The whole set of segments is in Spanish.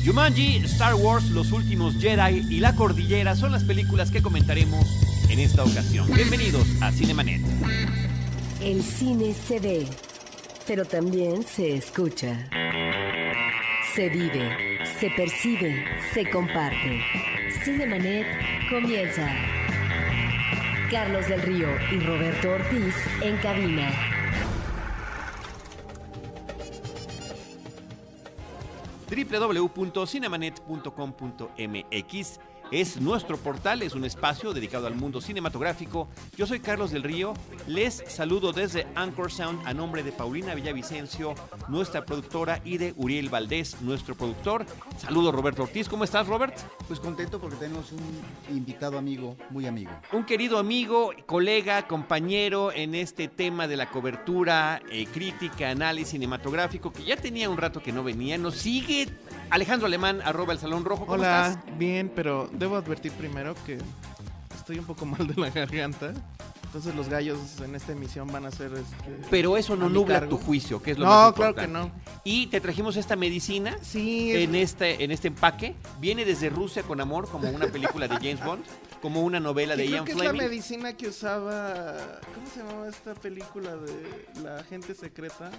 Jumanji, Star Wars, Los Últimos Jedi y La Cordillera son las películas que comentaremos en esta ocasión. Bienvenidos a Cinemanet. El cine se ve, pero también se escucha. Se vive, se percibe, se comparte. Cinemanet comienza. Carlos del Río y Roberto Ortiz en cabina. www.cinemanet.com.mx es nuestro portal, es un espacio dedicado al mundo cinematográfico. Yo soy Carlos del Río, les saludo desde Anchor Sound a nombre de Paulina Villavicencio, nuestra productora, y de Uriel Valdés, nuestro productor. Saludo Roberto Ortiz, ¿cómo estás, Robert? Pues contento porque tenemos un invitado amigo, muy amigo. Un querido amigo, colega, compañero en este tema de la cobertura, crítica, análisis cinematográfico, que ya tenía un rato que no venía. Nos sigue Alejandro Alemán, @El Salón Rojo. ¿Cómo Hola, estás? bien, pero debo advertir primero que estoy un poco mal de la garganta. Entonces los gallos en esta emisión van a ser Pero eso no a mi nubla cargo. tu juicio, que es lo No, más claro importante. que no. Y te trajimos esta medicina Sí, en este empaque. Viene desde Rusia con amor, como una película de James Bond, como una novela de creo Ian que es la Fleming. medicina que usaba, ¿cómo se llamaba esta película de la agente secreta?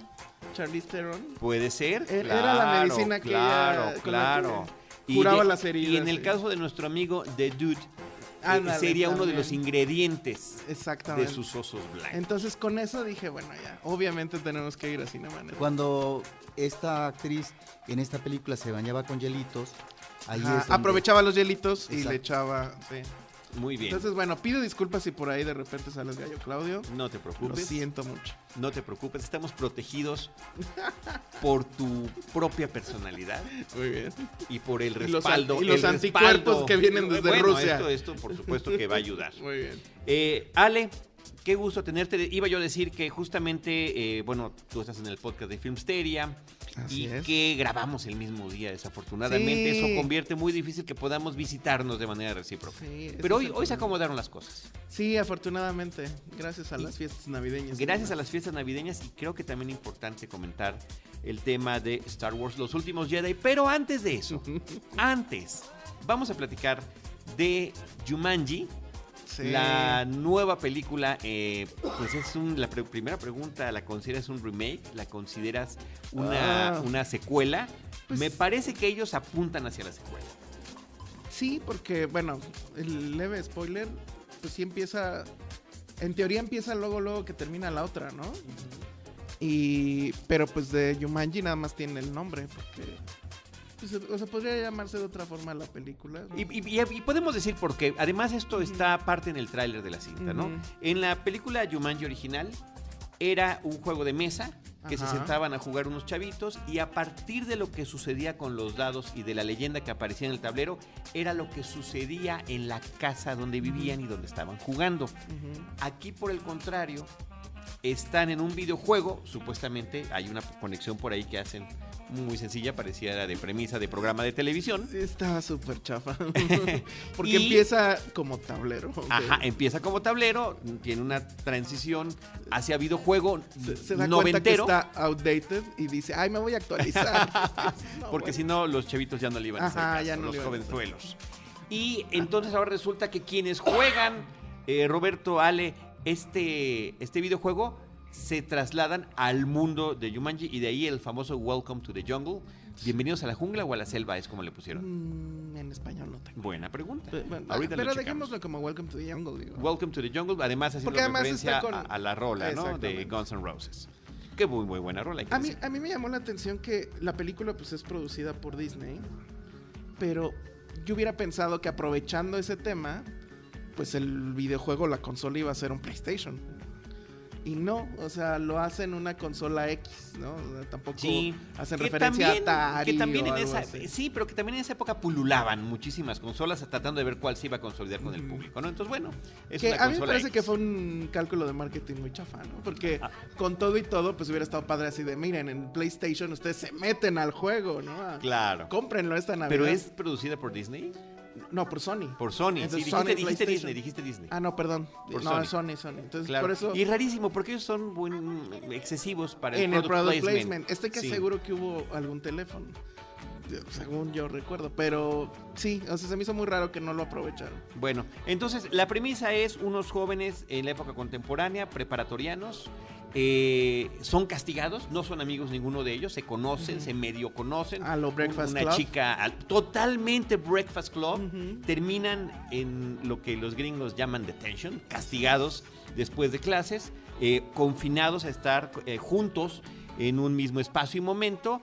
Charlize Theron. Puede ser. Era la medicina que ella- con la que curaba las heridas, Y en el sí. caso de nuestro amigo The Dude, Ándale, sería uno de también. los ingredientes de Exactamente. sus osos blancos. Entonces con eso dije, bueno, ya, obviamente tenemos que ir a Cinemanet. Cuando esta actriz en esta película se bañaba con hielitos, ahí Ajá, es donde... aprovechaba los hielitos y Exacto. le echaba, sí. Muy bien. Entonces, bueno, pido disculpas si por ahí de repente sale el gallo Claudio. No te Lo preocupes. siento mucho. No te preocupes. Estamos protegidos por tu propia personalidad Muy bien. y por el Y los respaldo. y los el anticuerpos respaldo. que vienen desde Bueno, Rusia. Esto por supuesto que va a ayudar. Muy bien. Ale, qué gusto tenerte. Iba yo a decir que justamente, tú estás en el podcast de Filmsteria. Así Y es. que grabamos el mismo día, desafortunadamente. Sí. Eso convierte muy difícil que podamos visitarnos de manera recíproca. Sí, ese Pero es hoy el se problema. acomodaron las cosas. Sí, afortunadamente. Gracias a las fiestas navideñas. Gracias a las fiestas navideñas, y creo que también es importante comentar el tema de Star Wars, Los Últimos Jedi. Pero antes de eso, vamos a platicar de Jumanji. Sí. La nueva película, pues es la primera pregunta, ¿la consideras un remake? ¿La consideras una secuela? Pues- Me parece que ellos apuntan hacia la secuela. Sí, porque, bueno, el leve spoiler, pues sí empieza... En teoría empieza luego que termina la otra, ¿no? Pero pues de Jumanji nada más tiene el nombre, porque... Pues, o sea, podría llamarse de otra forma la película, ¿no? Y podemos decir por qué. Además, esto está aparte en el tráiler de la cinta, ¿no? Ujú. En la película Jumanji original era un juego de mesa que se Ajá. sentaban a jugar unos chavitos, y a partir de lo que sucedía con los dados y de la leyenda que aparecía en el tablero, era lo que sucedía en la casa donde vivían y donde estaban jugando. Ujú. Aquí, por el contrario, están en un videojuego, supuestamente hay una conexión por ahí que hacen muy sencilla, parecía de premisa de programa de televisión. Estaba súper chafa. Porque Y- empieza como tablero. ok. Ajá, empieza como tablero, tiene una transición hacia videojuego Se da cuenta que noventero, está outdated y dice, ay, me voy a actualizar. No, porque bueno. si no los chavitos ya no le iban a hacer Ajá, caso, ya no los le iban a hacer. jovenzuelos. Y entonces ahora resulta que quienes juegan, Roberto, Ale, este videojuego, se trasladan al mundo de Jumanji, y de ahí el famoso Welcome to the Jungle. Bienvenidos a la jungla o a la selva, es como le pusieron. En español no tengo. Buena pregunta. Bueno, Ahorita lo pero checamos. dejémoslo como Welcome to the Jungle, digo. Welcome to the Jungle, además haciendo Porque además referencia está con- a la rola, ¿no? De Exactamente. Guns N' Roses. Qué muy buena rola, hay que A mí, decir. a mí me llamó la atención que la película pues es producida por Disney, pero yo hubiera pensado que aprovechando ese tema, pues el videojuego, la consola iba a ser un PlayStation. Y no, o sea, lo hacen una consola X, ¿no? O sea, tampoco Sí, hacen que referencia también, a Atari que también o en algo esa, así. sí, pero que también en esa época pululaban muchísimas consolas tratando de ver cuál se iba a consolidar con el público, ¿no? Entonces, bueno, es Que una a mí me consola parece X. que fue un cálculo de marketing muy chafa, ¿no? Porque con todo y todo, pues hubiera estado padre así de, miren, en PlayStation ustedes se meten al juego, ¿no? Claro. Cómprenlo esta Navidad. Pero es producida por Disney. No, por Sony. Por Sony. Entonces, Sí, Sony, dijiste PlayStation. Disney. Ah, no, perdón. Por no, Sony. es Sony. Entonces, Claro. por eso Y es rarísimo, porque ellos son excesivos para el en el product product placement. placement. Estoy que Sí. seguro que hubo algún teléfono. según yo recuerdo. Pero sí, o sea, se me hizo muy raro que no lo aprovecharon. Bueno, entonces la premisa es unos jóvenes en la época contemporánea, preparatorianos, son castigados, no son amigos ninguno de ellos, se conocen, se medio conocen. A lo Breakfast Una Club. chica totalmente Breakfast Club. Ujú. Terminan en lo que los gringos llaman detention, castigados después de clases, confinados a estar juntos en un mismo espacio y momento.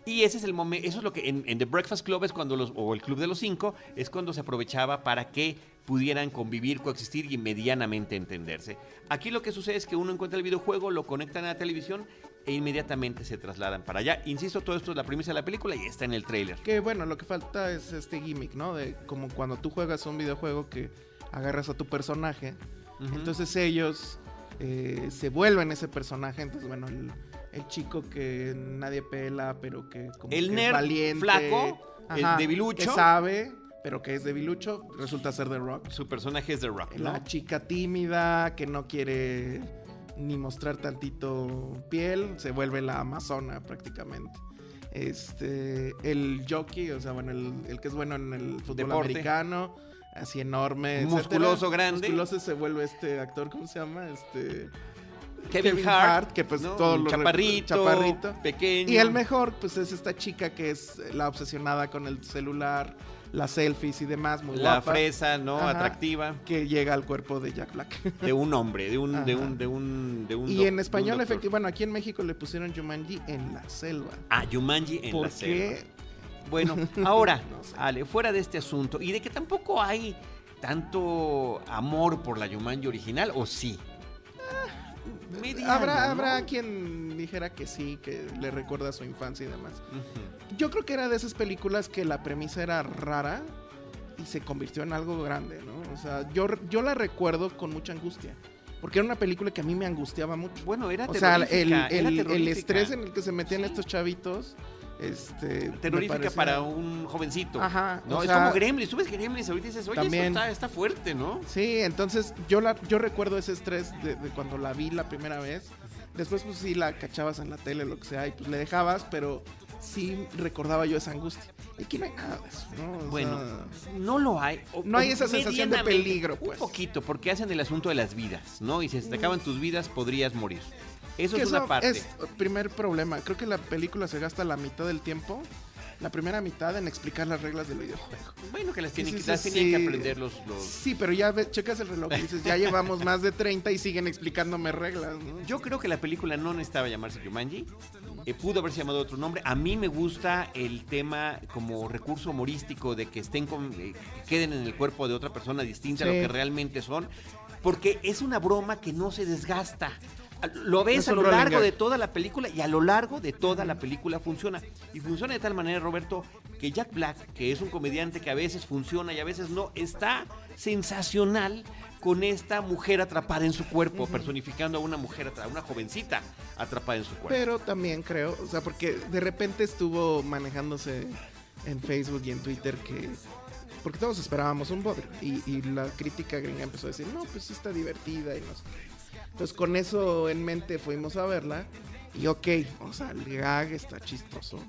Y ese es el momento, eso es lo que en The Breakfast Club es cuando o el Club de los Cinco, es cuando se aprovechaba para que pudieran convivir, coexistir y medianamente entenderse. Aquí lo que sucede es que uno encuentra el videojuego, lo conectan a la televisión e inmediatamente se trasladan para allá. Insisto, todo esto es la premisa de la película y está en el tráiler. Que bueno, lo que falta es este gimmick, ¿no? De como cuando tú juegas un videojuego que agarras a tu personaje, entonces ellos se vuelven ese personaje. Entonces, bueno, el chico que nadie pela, pero que como El que nerd es valiente, flaco, el ajá, debilucho. que sabe, pero que es debilucho, resulta ser The Rock. Su personaje es The Rock, ¿no? La chica tímida que no quiere ni mostrar tantito piel, se vuelve la amazona prácticamente. El jockey, o sea, bueno, el que es bueno en el fútbol Deporte. americano, así enorme, Musculoso, etcétera. grande. Musculoso se vuelve este actor, ¿cómo se llama? Kevin Hart, que pues ¿no? todo Un lo chaparrito, pequeño. Y el mejor, pues es esta chica que es la obsesionada con el celular, las selfies y demás, muy la guapa, fresa, ¿no? Ajá. Atractiva. que llega al cuerpo de Jack Black. De un hombre, de un Y en español, doctor. bueno, aquí en México le pusieron Jumanji en la selva. Ah, Jumanji en ¿Por la selva. qué? Bueno, ahora, No sé. Ale, fuera de este asunto, y de que tampoco hay tanto amor por la Jumanji original, ¿o sí? Mediano, Habrá ¿no? quien dijera que sí, que le recuerda a su infancia y demás. Ujú. Yo creo que era de esas películas que la premisa era rara y se convirtió en algo grande, ¿no? O sea, yo la recuerdo con mucha angustia. Porque era una película que a mí me angustiaba mucho. Bueno, era O sea, terrorífica, era el terrorífica. estrés en el que se metían Sí. estos chavitos, me Terrorífica parecía- para un jovencito. Ajá, No, o es sea, como Gremlins. Tú ves Gremlins ahorita y dices, oye, también. eso está fuerte, ¿no? Sí, entonces yo recuerdo ese estrés de cuando la vi la primera vez. Después pues sí la cachabas en la tele, lo que sea, y pues le dejabas, pero sí recordaba yo esa angustia. Y aquí no hay nada de eso, ¿no? O Bueno, sea, no lo hay. no hay esa sensación de medianamente, peligro, pues. Un poquito, porque hacen el asunto de las vidas, ¿no? Y si se te acaban tus vidas, podrías morir. Eso que es una parte. es primer problema. Creo que la película se gasta la mitad del tiempo, la primera mitad en explicar las reglas del videojuego. Bueno, que las Sí, tenían, sí, las sí, tenían que sí. aprender los... Sí, pero ya checas el reloj y dices, ya llevamos más de 30 y siguen explicándome reglas, ¿no? Yo creo que la película no necesitaba llamarse Jumanji. Pudo haberse llamado otro nombre. A mí me gusta el tema como recurso humorístico de que que queden en el cuerpo de otra persona distinta a lo Sí. que realmente son. Porque es una broma que no se desgasta. Lo ves Es a un lo rolling largo gag. de toda la película y a lo largo de toda la película funciona. Y funciona de tal manera, Roberto, que Jack Black, que es un comediante que a veces funciona y a veces no, está sensacional con esta mujer atrapada en su cuerpo, personificando a una mujer, a una jovencita atrapada en su cuerpo. Pero también creo, o sea, porque de repente estuvo manejándose en Facebook y en Twitter que... Porque todos esperábamos un bodrio y la crítica gringa empezó a decir, no, pues sí está divertida y no sé qué. Entonces con eso en mente fuimos a verla y ok, o sea, el gag está chistoso,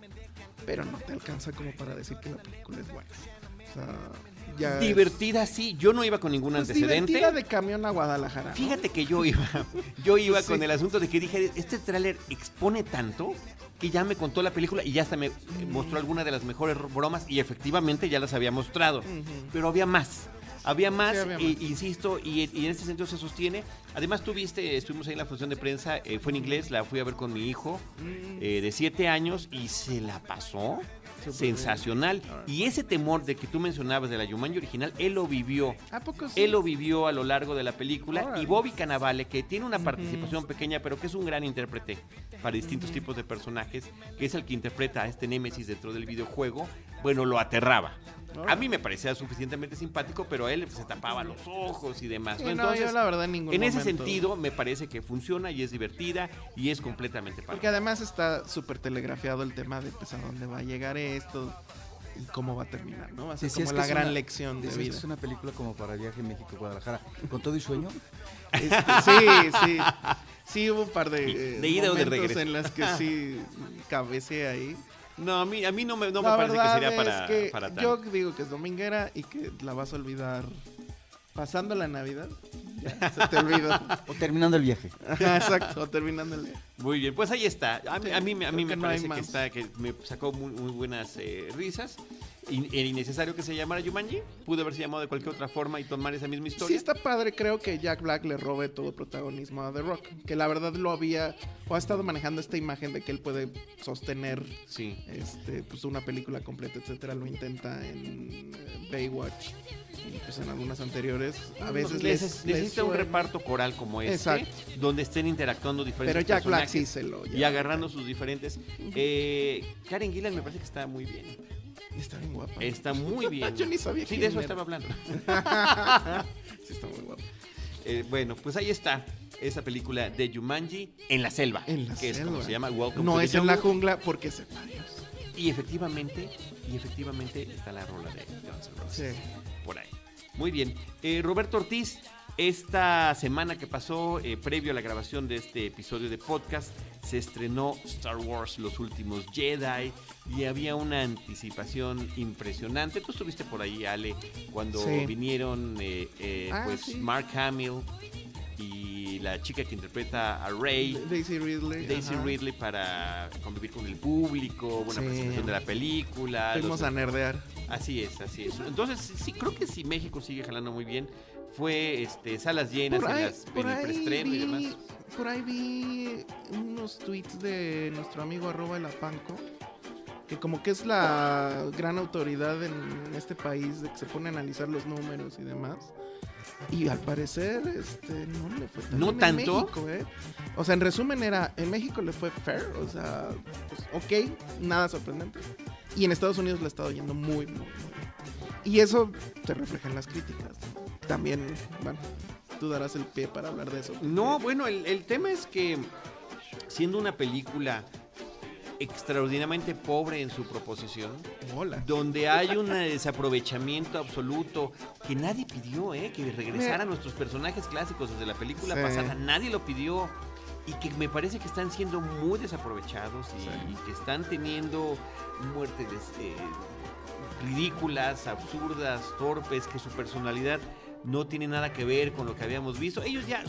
pero no te alcanza como para decir que la película es buena. O sea, ya es- Divertida, sí. Yo no iba con ningún pues, antecedente. divertida de camión a Guadalajara, ¿no? Fíjate que yo iba Sí. con el asunto de que dije, este tráiler expone tanto que ya me contó la película y ya hasta me mostró alguna de las mejores bromas y efectivamente ya las había mostrado. Ujú. Pero había más. Había más, Sí, había más. insisto, y en este sentido se sostiene. Además, tú viste, estuvimos ahí en la función de prensa, fue en inglés, la fui a ver con mi hijo de 7 años y se la pasó Súper sensacional. bien. Y ese temor de que tú mencionabas de la Jumanji original, él lo vivió. ¿A poco sí? Él lo vivió a lo largo de la película. Órale. Y Bobby Cannavale, que tiene una participación pequeña, pero que es un gran intérprete para distintos tipos de personajes, que es el que interpreta a este Némesis dentro del videojuego, bueno, lo aterraba. A mí me parecía suficientemente simpático, pero a él se tapaba los ojos y demás. Sí, ¿no? no, Entonces, yo la verdad en ningún en ese momento. sentido, me parece que funciona y es divertida y es completamente Porque para. además está súper telegrafiado el tema de pues a dónde va a llegar esto y cómo va a terminar, ¿no? Va a ser como la gran lección de Decías que vida. es una película como para viaje México-Guadalajara. ¿Con todo y sueño? Sí. Sí hubo un par de ¿De ida o de momentos regreso? en las que sí cabeceé ahí. No, a mí no me La parece que verdad sería es que para yo tanto. digo que es dominguera y que la vas a olvidar pasando la Navidad. Ya, se te olvida. O terminando el viaje. Ajá, exacto, terminando el día. Muy bien, pues ahí está. A mí creo me que no parece hay que más. que me sacó muy buenas risas. Era innecesario que se llamara Jumanji. Pudo haberse llamado de cualquier otra forma y tomar esa misma Sí historia. está padre, creo que Jack Black le robe todo el protagonismo a The Rock, que la verdad lo había o ha estado manejando esta imagen de que él puede sostener Sí. pues una película completa, etcétera, lo intenta en Baywatch y pues en algunas anteriores. A veces necesita un suena. reparto coral como este, Exacto. donde estén interactuando diferentes Pero Jack Black personajes sí se lo y lleva. agarrando sus diferentes. Karen Gillan me parece que está muy bien. Está bien guapa. Está muy bien. Yo ni sabía Sí, quién de eso era. estaba hablando. Sí, está muy guapa. Bueno, pues ahí está esa película de Jumanji en la selva. En la que es selva. como se llama Welcome No to the es en la Jungle. jungla porque se varios. Y efectivamente está la rola de Guns N' Roses Sí. por ahí. Muy bien. Roberto Ortiz, esta semana que pasó, previo a la grabación de este episodio de podcast, se estrenó Star Wars Los Últimos Jedi y había una anticipación impresionante. Tú estuviste por ahí, Ale, cuando Sí. vinieron pues sí. Mark Hamill y la chica que interpreta a Rey. Daisy Ridley. ajá. Ridley para convivir con el público, una Sí. presentación de la película. Fuimos a nerdear. Así es. Entonces, sí, creo que si México sigue jalando muy bien, fue salas llenas en en el preestreno y demás. Por ahí vi unos tweets de nuestro amigo @elapanco, que como que es la gran autoridad en este país de que se pone a analizar los números y demás. Y al parecer no le fue tan ¿No bien tanto? en México, ¿eh? O sea, en resumen en México le fue fair, o sea, pues ok, nada sorprendente. Y en Estados Unidos le ha estado yendo muy bien. Y eso se refleja en las críticas, ¿no? También, bueno, tú darás el pie para hablar de eso. No, bueno, el tema es que siendo una película extraordinariamente pobre en su proposición, Hola. donde hay un desaprovechamiento absoluto que nadie pidió, que regresaran nuestros personajes clásicos desde la película Sí. pasada, nadie lo pidió y que me parece que están siendo muy desaprovechados y que están teniendo muertes ridículas, absurdas, torpes, que su personalidad no tiene nada que ver con lo que habíamos visto. Ellos ya,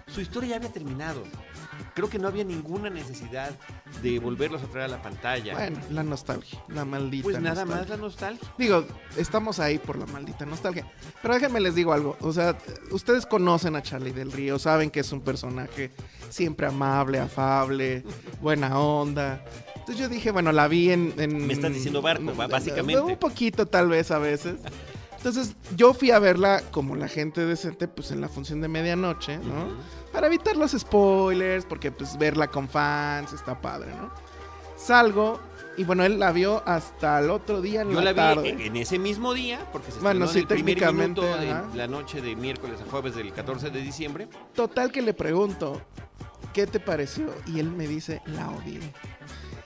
su historia ya había terminado. Creo que no había ninguna necesidad de volverlos a traer a la pantalla. Bueno, la nostalgia, la maldita Pues nada nostalgia. más la nostalgia. Digo, estamos ahí por la maldita nostalgia. Pero déjenme les digo algo. O sea, ustedes conocen a Charlie del Río, saben que es un personaje siempre amable, afable, buena onda. Entonces yo dije, bueno, la vi en... Me estás diciendo barco, básicamente. Un poquito tal vez a veces. Entonces yo fui a verla como la gente decente, pues en la función de medianoche, ¿no? Ujú. Para evitar los spoilers, porque pues verla con fans está padre, ¿no? Salgo y bueno, él la vio hasta el otro día en Yo la vi tarde. en ese mismo día, porque se Bueno, estrenó sí, en el primer técnicamente, minuto ajá. de la noche de miércoles a jueves del 14 de diciembre. Total que le pregunto, ¿qué te pareció? Y él me dice, la odié.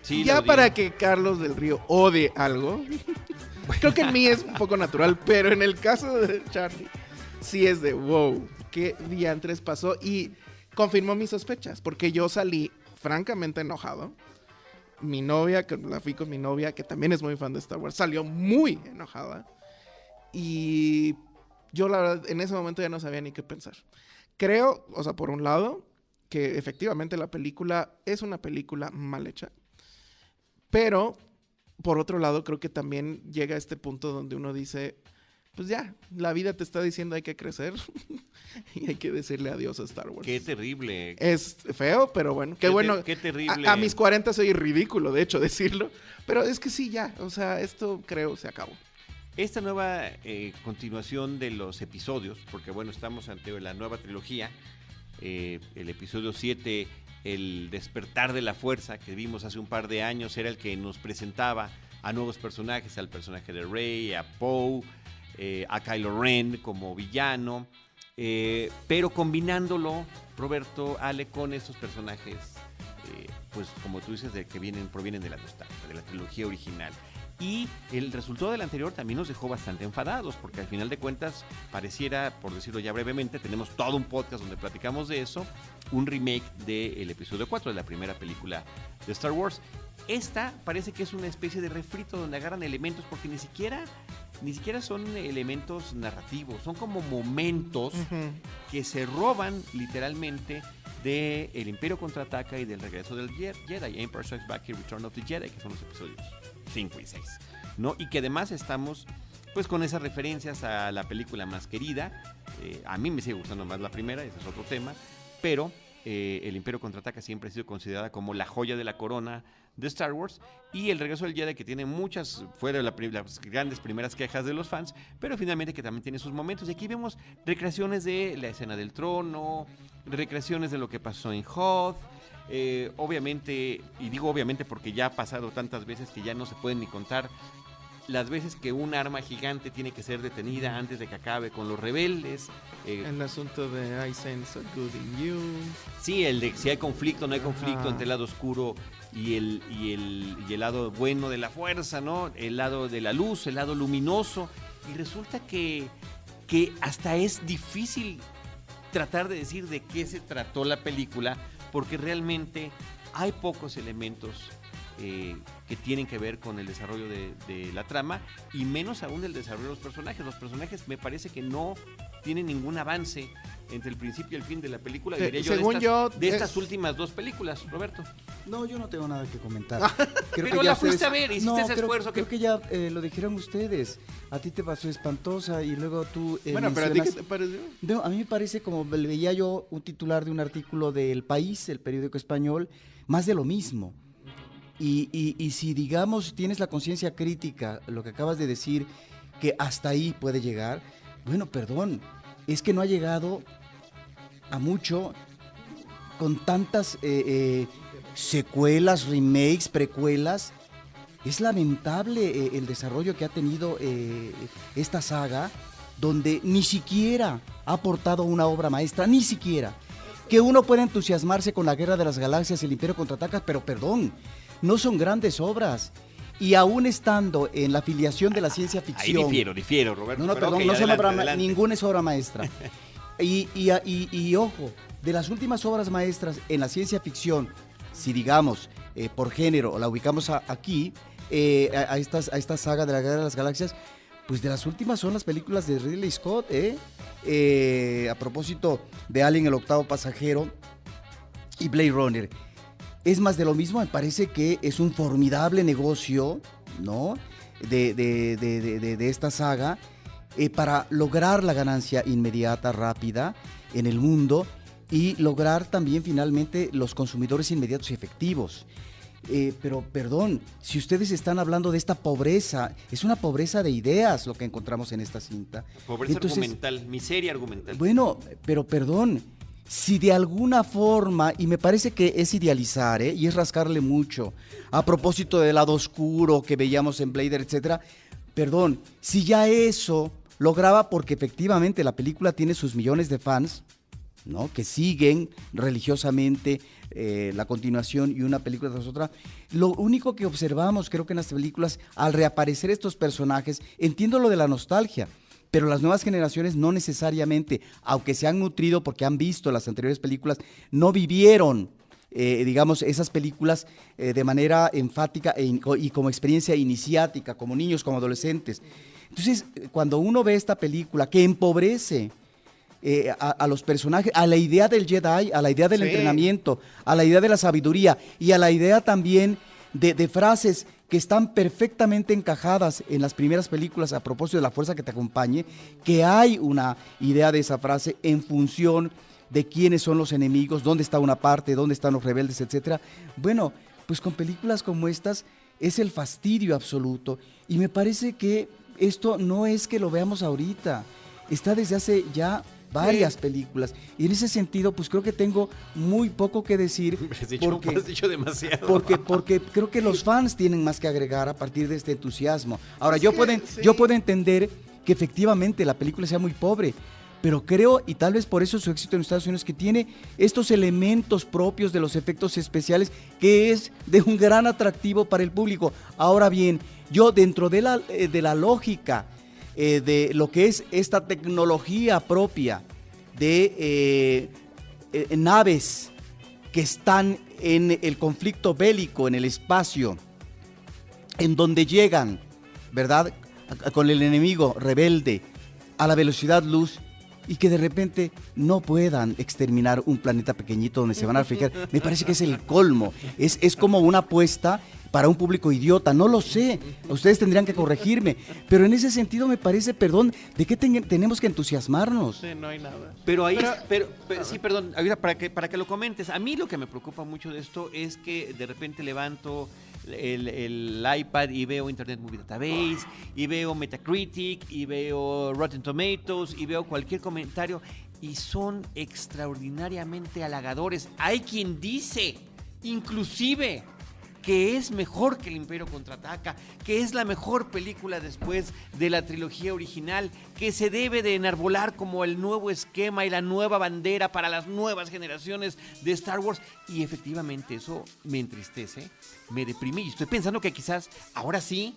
Sí, Ya la odié. para que Carlos del Río odie algo, creo que en mí es un poco natural, pero en el caso de Charlie, sí es de wow, qué diantres pasó. Y confirmó mis sospechas, porque yo salí francamente enojado. Mi novia, que la fui con mi novia, que también es muy fan de Star Wars, salió muy enojada. Y yo la verdad, en ese momento ya no sabía ni qué pensar. Creo, o sea, por un lado, que efectivamente la película es una película mal hecha. Pero, por otro lado, creo que también llega a este punto donde uno dice, pues ya, la vida te está diciendo hay que crecer y hay que decirle adiós a Star Wars. Qué terrible. Es feo, pero bueno, qué bueno. Qué terrible. A mis 40 soy ridículo, de hecho, decirlo. Pero es que sí, ya, o sea, esto creo se acabó. Esta nueva continuación de los episodios, porque bueno, estamos ante la nueva trilogía, el episodio 7, El despertar de la fuerza, que vimos hace un par de años, era el que nos presentaba a nuevos personajes, al personaje de Rey, a Poe, a Kylo Ren como villano, pero combinándolo, Roberto, Ale, con estos personajes, pues como tú dices, provienen de la nostalgia, de la trilogía original. Y el resultado del anterior también nos dejó bastante enfadados, porque al final de cuentas pareciera, por decirlo ya brevemente, tenemos todo un podcast donde platicamos de eso, un remake del episodio 4 de la primera película de Star Wars. Esta parece que es una especie de refrito donde agarran elementos, porque ni siquiera son elementos narrativos, son como momentos que se roban literalmente de El Imperio Contraataca y del Regreso del Jedi, Empire Strikes Back y Return of the Jedi, que son los episodios 5 y 6, ¿no? Y que además estamos pues con esas referencias a la película más querida. A mí me sigue gustando más la primera, ese es otro tema, pero El Imperio Contraataca siempre ha sido considerada como la joya de la corona de Star Wars, y El Regreso del Jedi, que tiene muchas, fuera de las grandes primeras quejas de los fans, pero finalmente que también tiene sus momentos. Y aquí vemos recreaciones de la escena del trono, recreaciones de lo que pasó en Hoth, obviamente, y digo obviamente porque ya ha pasado tantas veces que ya no se pueden ni contar las veces que un arma gigante tiene que ser detenida antes de que acabe con los rebeldes. El asunto de I sense a good in you. Sí, el de si hay conflicto o no hay conflicto entre el lado oscuro y el lado bueno de la fuerza, ¿no? El lado de la luz, el lado luminoso. Y resulta que hasta es difícil tratar de decir de qué se trató la película, porque realmente hay pocos elementos que tienen que ver con el desarrollo de la trama, y menos aún el desarrollo de los personajes. Los personajes me parece que no tienen ningún avance entre el principio y el fin de la película, diría yo, de estas últimas dos películas, Roberto. No, yo no tengo nada que comentar. Pero la fuiste a ver, hiciste ese esfuerzo. Creo que ya lo dijeron ustedes. A ti te pasó espantosa y luego tú bueno, pero ¿a ti qué te pareció? No, a mí me parece, como veía yo un titular de un artículo del País, el periódico español, más de lo mismo. Y si, digamos, tienes la conciencia crítica, lo que acabas de decir, que hasta ahí puede llegar, bueno, perdón, es que no ha llegado a mucho con tantas secuelas, remakes, precuelas. Es lamentable el desarrollo que ha tenido esta saga, donde ni siquiera ha aportado una obra maestra, ni siquiera. Que uno puede entusiasmarse con la Guerra de las Galaxias y el Imperio Contraataca, pero perdón, no son grandes obras. Y aún estando en la filiación de la ciencia ficción... Ahí difiero, Roberto. No, perdón, okay, no adelante, son obra, ninguna es obra maestra. Y ojo, de las últimas obras maestras en la ciencia ficción, si digamos, por género, la ubicamos aquí, a esta saga de la Guerra de las Galaxias, pues de las últimas son las películas de Ridley Scott, a propósito de Alien, el octavo pasajero, y Blade Runner. Es más de lo mismo, me parece que es un formidable negocio, ¿no?, de esta saga, para lograr la ganancia inmediata, rápida, en el mundo, y lograr también finalmente los consumidores inmediatos y efectivos. Pero perdón, si ustedes están hablando de esta pobreza, es una pobreza de ideas lo que encontramos en esta cinta. Pobreza argumental, miseria argumental. Bueno, pero perdón, si de alguna forma, y me parece que es idealizar, y es rascarle mucho, a propósito del lado oscuro que veíamos en Blade, etcétera, perdón, si ya eso lograba, porque efectivamente la película tiene sus millones de fans, ¿no?, que siguen religiosamente la continuación y una película tras otra. Lo único que observamos, creo que en las películas, al reaparecer estos personajes, entiendo lo de la nostalgia, pero las nuevas generaciones no necesariamente, aunque se han nutrido porque han visto las anteriores películas, no vivieron, digamos, esas películas de manera enfática y como experiencia iniciática, como niños, como adolescentes. Entonces, cuando uno ve esta película que empobrece a los personajes, a la idea del Jedi, a la idea del entrenamiento, a la idea de la sabiduría y a la idea también de frases que están perfectamente encajadas en las primeras películas a propósito de la fuerza que te acompañe, que hay una idea de esa frase en función de quiénes son los enemigos, dónde está una parte, dónde están los rebeldes, etcétera. Bueno, pues con películas como estas es el fastidio absoluto, y me parece que esto no es que lo veamos ahorita, está desde hace ya varias películas, y en ese sentido pues creo que tengo muy poco que decir, has dicho demasiado. porque creo que los fans tienen más que agregar a partir de este entusiasmo. Ahora, yo puedo entender que efectivamente la película sea muy pobre, pero creo, y tal vez por eso su éxito en Estados Unidos, que tiene estos elementos propios de los efectos especiales, que es de un gran atractivo para el público. Ahora bien, yo dentro de la lógica de lo que es esta tecnología propia de naves que están en el conflicto bélico, en el espacio, en donde llegan, ¿verdad?, con el enemigo rebelde a la velocidad luz, y que de repente no puedan exterminar un planeta pequeñito donde se van a refugiar, me parece que es el colmo. Es como una apuesta para un público idiota, no lo sé, ustedes tendrían que corregirme, pero en ese sentido me parece, perdón, ¿de qué tenemos que entusiasmarnos? Sí, no hay nada. Pero ahí, sí, perdón, ahorita para que lo comentes, a mí lo que me preocupa mucho de esto es que de repente levanto el iPad y veo Internet Movie Database, y veo Metacritic, y veo Rotten Tomatoes, y veo cualquier comentario, y son extraordinariamente halagadores. Hay quien dice, inclusive, que es mejor que El Imperio Contraataca, que es la mejor película después de la trilogía original, que se debe de enarbolar como el nuevo esquema y la nueva bandera para las nuevas generaciones de Star Wars. Y efectivamente eso me entristece, me deprime, y estoy pensando que quizás ahora sí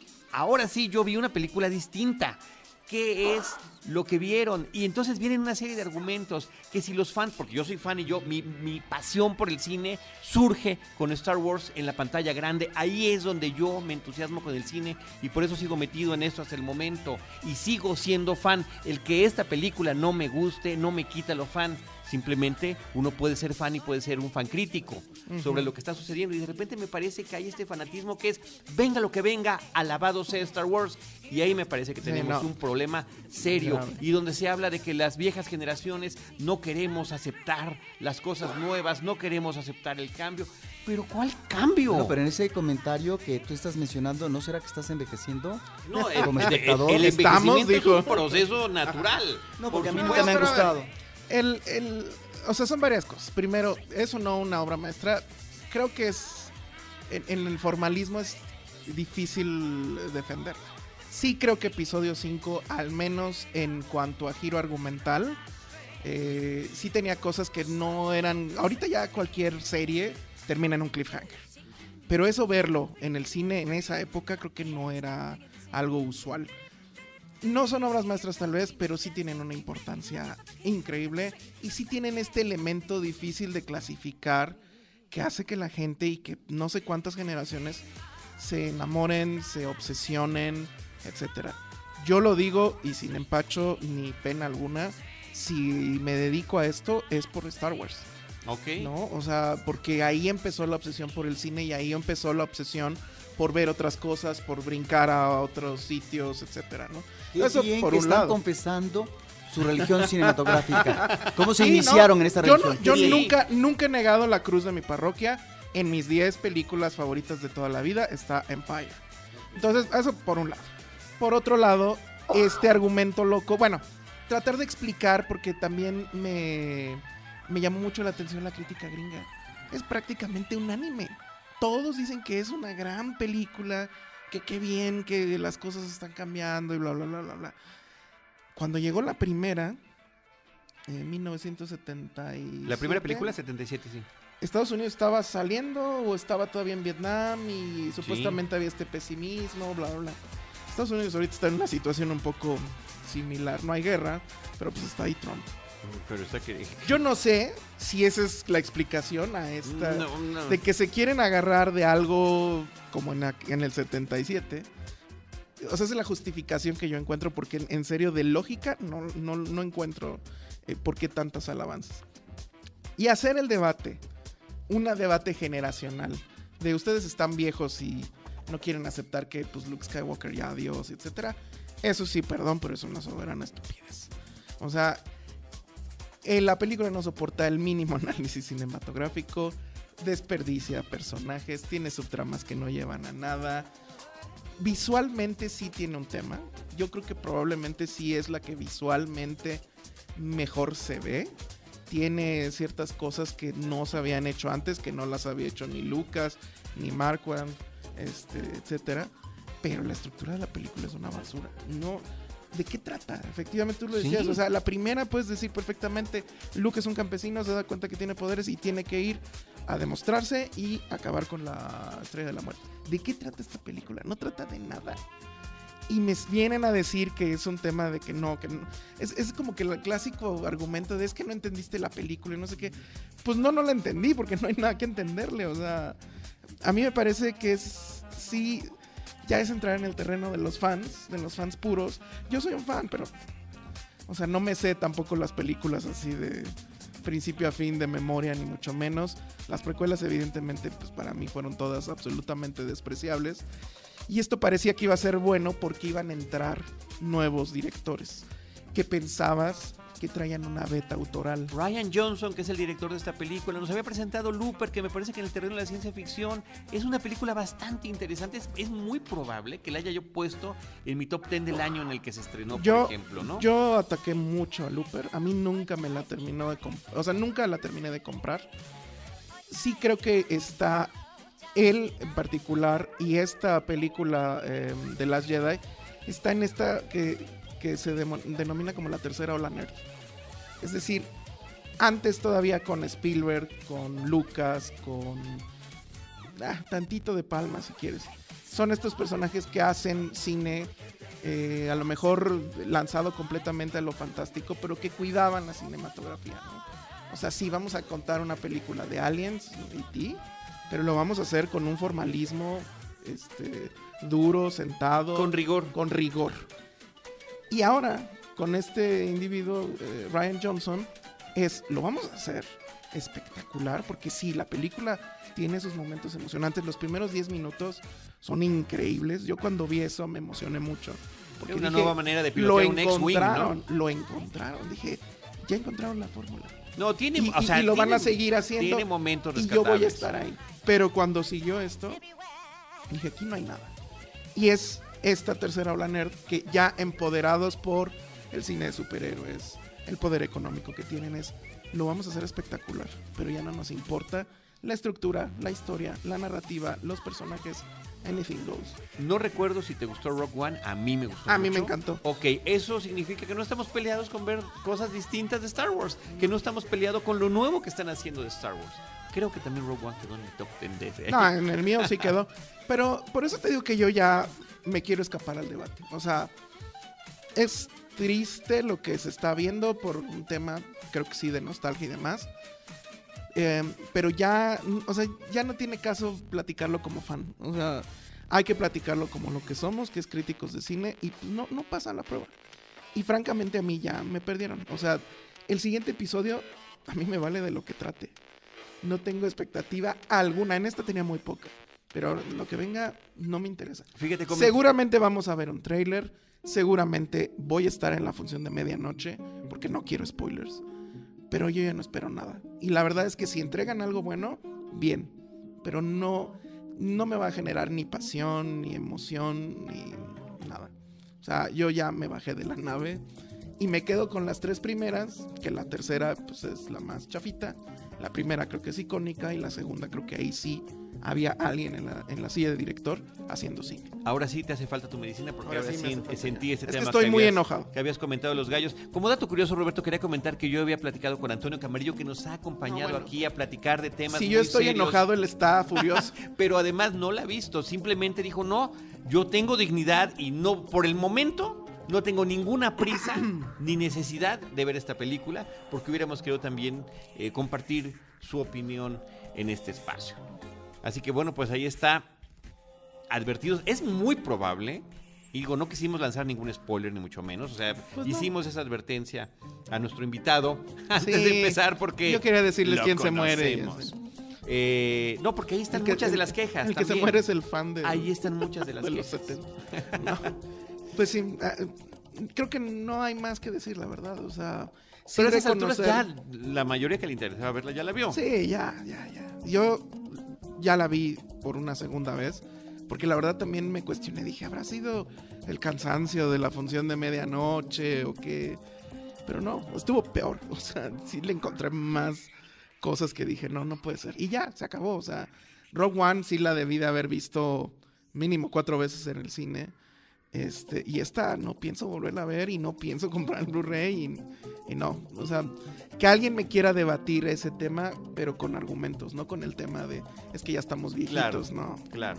yo vi una película distinta. ¿Qué es lo que vieron? Y entonces vienen una serie de argumentos que si los fans, porque yo soy fan y mi pasión por el cine surge con Star Wars en la pantalla grande, ahí es donde yo me entusiasmo con el cine y por eso sigo metido en esto hasta el momento y sigo siendo fan. El que esta película no me guste no me quita lo fan. Simplemente uno puede ser fan y puede ser un fan crítico sobre lo que está sucediendo, y de repente me parece que hay este fanatismo que es venga lo que venga, alabado sea Star Wars, y ahí me parece que tenemos un problema serio, y donde se habla de que las viejas generaciones no queremos aceptar las cosas nuevas, no queremos aceptar el cambio. ¿Pero cuál cambio? Bueno, pero en ese comentario que tú estás mencionando, ¿no será que estás envejeciendo? No, como espectador. el envejecimiento es un proceso natural. No, porque a mí supuesto, nunca me han gustado. O sea, son varias cosas. Primero, eso no una obra maestra. Creo que es en el formalismo es difícil defenderla. Sí creo que episodio 5, al menos en cuanto a giro argumental, sí tenía cosas que no eran... Ahorita ya cualquier serie termina en un cliffhanger. Pero eso verlo en el cine en esa época creo que no era algo usual. No son obras maestras tal vez, pero sí tienen una importancia increíble y sí tienen este elemento difícil de clasificar que hace que la gente y que no sé cuántas generaciones se enamoren, se obsesionen, etcétera. Yo lo digo y sin empacho ni pena alguna, si me dedico a esto es por Star Wars. Ok. ¿No? O sea, porque ahí empezó la obsesión por el cine y ahí empezó la obsesión por ver otras cosas, por brincar a otros sitios, etcétera, ¿no? Eso bien por que un están lado. Confesando su religión cinematográfica. ¿Cómo se sí, iniciaron en esta religión? Yo nunca he negado la cruz de mi parroquia. En mis 10 películas favoritas de toda la vida está Empire. Entonces, eso por un lado. Por otro lado, este argumento loco, bueno, tratar de explicar, porque también me llamó mucho la atención la crítica gringa. Es prácticamente un anime. Todos dicen que es una gran película, que qué bien, que las cosas están cambiando y bla, bla, bla, bla, bla. Cuando llegó la primera, en 1977... La primera película, 77, sí. Estados Unidos estaba saliendo o estaba todavía en Vietnam y supuestamente había este pesimismo, bla, bla, bla. Estados Unidos ahorita está en una situación un poco similar. No hay guerra, pero pues está ahí Trump. Pero está que... Yo no sé si esa es la explicación a esta... No. De que se quieren agarrar de algo como en el 77. O sea, esa es la justificación que yo encuentro, porque en serio de lógica no encuentro por qué tantas alabanzas. Y hacer el debate, un debate generacional, de ustedes están viejos y no quieren aceptar que pues Luke Skywalker ya adiós, etcétera. Eso sí, perdón, pero es una soberana estupidez. O sea... la película no soporta el mínimo análisis cinematográfico, desperdicia personajes, tiene subtramas que no llevan a nada. Visualmente sí tiene un tema. Yo creo que probablemente sí es la que visualmente mejor se ve. Tiene ciertas cosas que no se habían hecho antes, que no las había hecho ni Lucas, ni Marquand, etcétera. Pero la estructura de la película es una basura. No... ¿de qué trata? Efectivamente tú lo decías, Sí. o sea, la primera puedes decir perfectamente, Luke es un campesino, se da cuenta que tiene poderes y tiene que ir a demostrarse y acabar con la Estrella de la Muerte. ¿De qué trata esta película? No trata de nada. Y me vienen a decir que es un tema de que no. Es como que el clásico argumento de es que no entendiste la película y no sé qué. Pues no la entendí porque no hay nada que entenderle. O sea, a mí me parece que sí, ya es entrar en el terreno de los fans puros. Yo soy un fan, pero, o sea, no me sé tampoco las películas así de principio a fin de memoria, ni mucho menos. Las precuelas, evidentemente, pues para mí fueron todas absolutamente despreciables. Y esto parecía que iba a ser bueno porque iban a entrar nuevos directores que pensabas que traían una beta autoral. Rian Johnson, que es el director de esta película, nos había presentado Looper, que me parece que en el terreno de la ciencia ficción es una película bastante interesante. Es muy probable que la haya yo puesto en mi top 10 del año en el que se estrenó, por ejemplo, ¿no? Yo ataqué mucho a Looper. A mí nunca me la terminó de comprar. O sea, nunca la terminé de comprar. Sí creo que está él en particular y esta película de Last Jedi está en esta que se denomina como la tercera ola nerd. Es decir, antes todavía con Spielberg, con Lucas, con tantito de Palma si quieres. Son estos personajes que hacen cine a lo mejor lanzado completamente a lo fantástico, pero que cuidaban la cinematografía, ¿no? O sea, sí, vamos a contar una película de Aliens, E.T., pero lo vamos a hacer con un formalismo duro, sentado. Con rigor. Con rigor. Y ahora, con este individuo, Rian Johnson, lo vamos a hacer espectacular, porque sí, la película tiene esos momentos emocionantes. Los primeros 10 minutos son increíbles. Yo cuando vi eso me emocioné mucho. Porque una dije, nueva manera de pilotear un X-Wing, ¿no? Lo encontraron. Dije, ya encontraron la fórmula. No, tiene, Y lo van a seguir haciendo. Tiene momentos y rescatables. yo voy a estar ahí. Pero cuando siguió esto, dije, aquí no hay nada. Y es esta tercera ola nerd que ya empoderados por el cine de superhéroes, el poder económico que tienen, lo vamos a hacer espectacular. Pero ya no nos importa la estructura, la historia, la narrativa, los personajes. Anything goes. No recuerdo si te gustó Rogue One, a mí me gustó. A mí me encantó. Ok, eso significa que no estamos peleados con ver cosas distintas de Star Wars, que no estamos peleados con lo nuevo que están haciendo de Star Wars. Creo que también Rogue One quedó en mi top 10 de... No, en el mío sí quedó. Pero por eso te digo que yo ya me quiero escapar al debate. O sea, es triste lo que se está viendo por un tema, creo que sí, de nostalgia y demás. Pero ya, o sea, ya no tiene caso platicarlo como fan. O sea, hay que platicarlo como lo que somos, que es críticos de cine, y no pasa la prueba. Y francamente a mí ya me perdieron. O sea, el siguiente episodio a mí me vale de lo que trate. No tengo expectativa alguna. En esta tenía muy poca. Pero lo que venga no me interesa. Fíjate cómo... Seguramente vamos a ver un tráiler. Seguramente voy a estar en la función de medianoche, porque no quiero spoilers. Pero yo ya no espero nada. Y la verdad es que si entregan algo bueno, bien. Pero no me va a generar ni pasión, ni emoción, ni nada. O sea, yo ya me bajé de la nave y me quedo con las 3 primeras, que la tercera pues es la más chafita. La primera creo que es icónica y la segunda creo que ahí sí había alguien en la silla de director haciendo cine. Ahora sí te hace falta tu medicina porque ahora sí me hace falta sentí ya. ese Es tema que estoy muy enojado. Que habías comentado de los gallos. Como dato curioso, Roberto, quería comentar que yo había platicado con Antonio Camarillo, que nos ha acompañado aquí a platicar de temas Si muy yo estoy serios. enojado, él está furioso. Pero además no la ha visto, simplemente dijo, no, yo tengo dignidad y no, por el momento, no tengo ninguna prisa ni necesidad de ver esta película, porque hubiéramos querido también compartir su opinión en este espacio. Así que bueno, pues ahí está, advertidos. Es muy probable, y digo, no quisimos lanzar ningún spoiler, ni mucho menos, o sea, Pues hicimos esa advertencia a nuestro invitado antes Sí, de empezar, porque yo quería decirles lo quién se muere. conocemos. No, porque ahí están El que- muchas de el- las quejas. El que se también. muere es el fan de, Ahí están muchas de las de los quejas. 70. No. Pues sí, creo que no hay más que decir, la verdad. O sea, sí Pero a esas alturas reconocer- ya la mayoría que le interesaba verla ya la vio. Sí, ya. Yo ya la vi por una segunda vez, porque la verdad también me cuestioné. Dije, ¿habrá sido el cansancio de la función de medianoche o qué? Pero no, estuvo peor. O sea, sí le encontré más cosas que dije, no puede ser. Y ya, se acabó. O sea, Rogue One sí la debí de haber visto mínimo 4 veces en el cine. Y esta no pienso volverla a ver y no pienso comprar el Blu-ray y no. O sea, que alguien me quiera debatir ese tema, pero con argumentos, no con el tema de es que ya estamos viejitos, ¿no? Claro.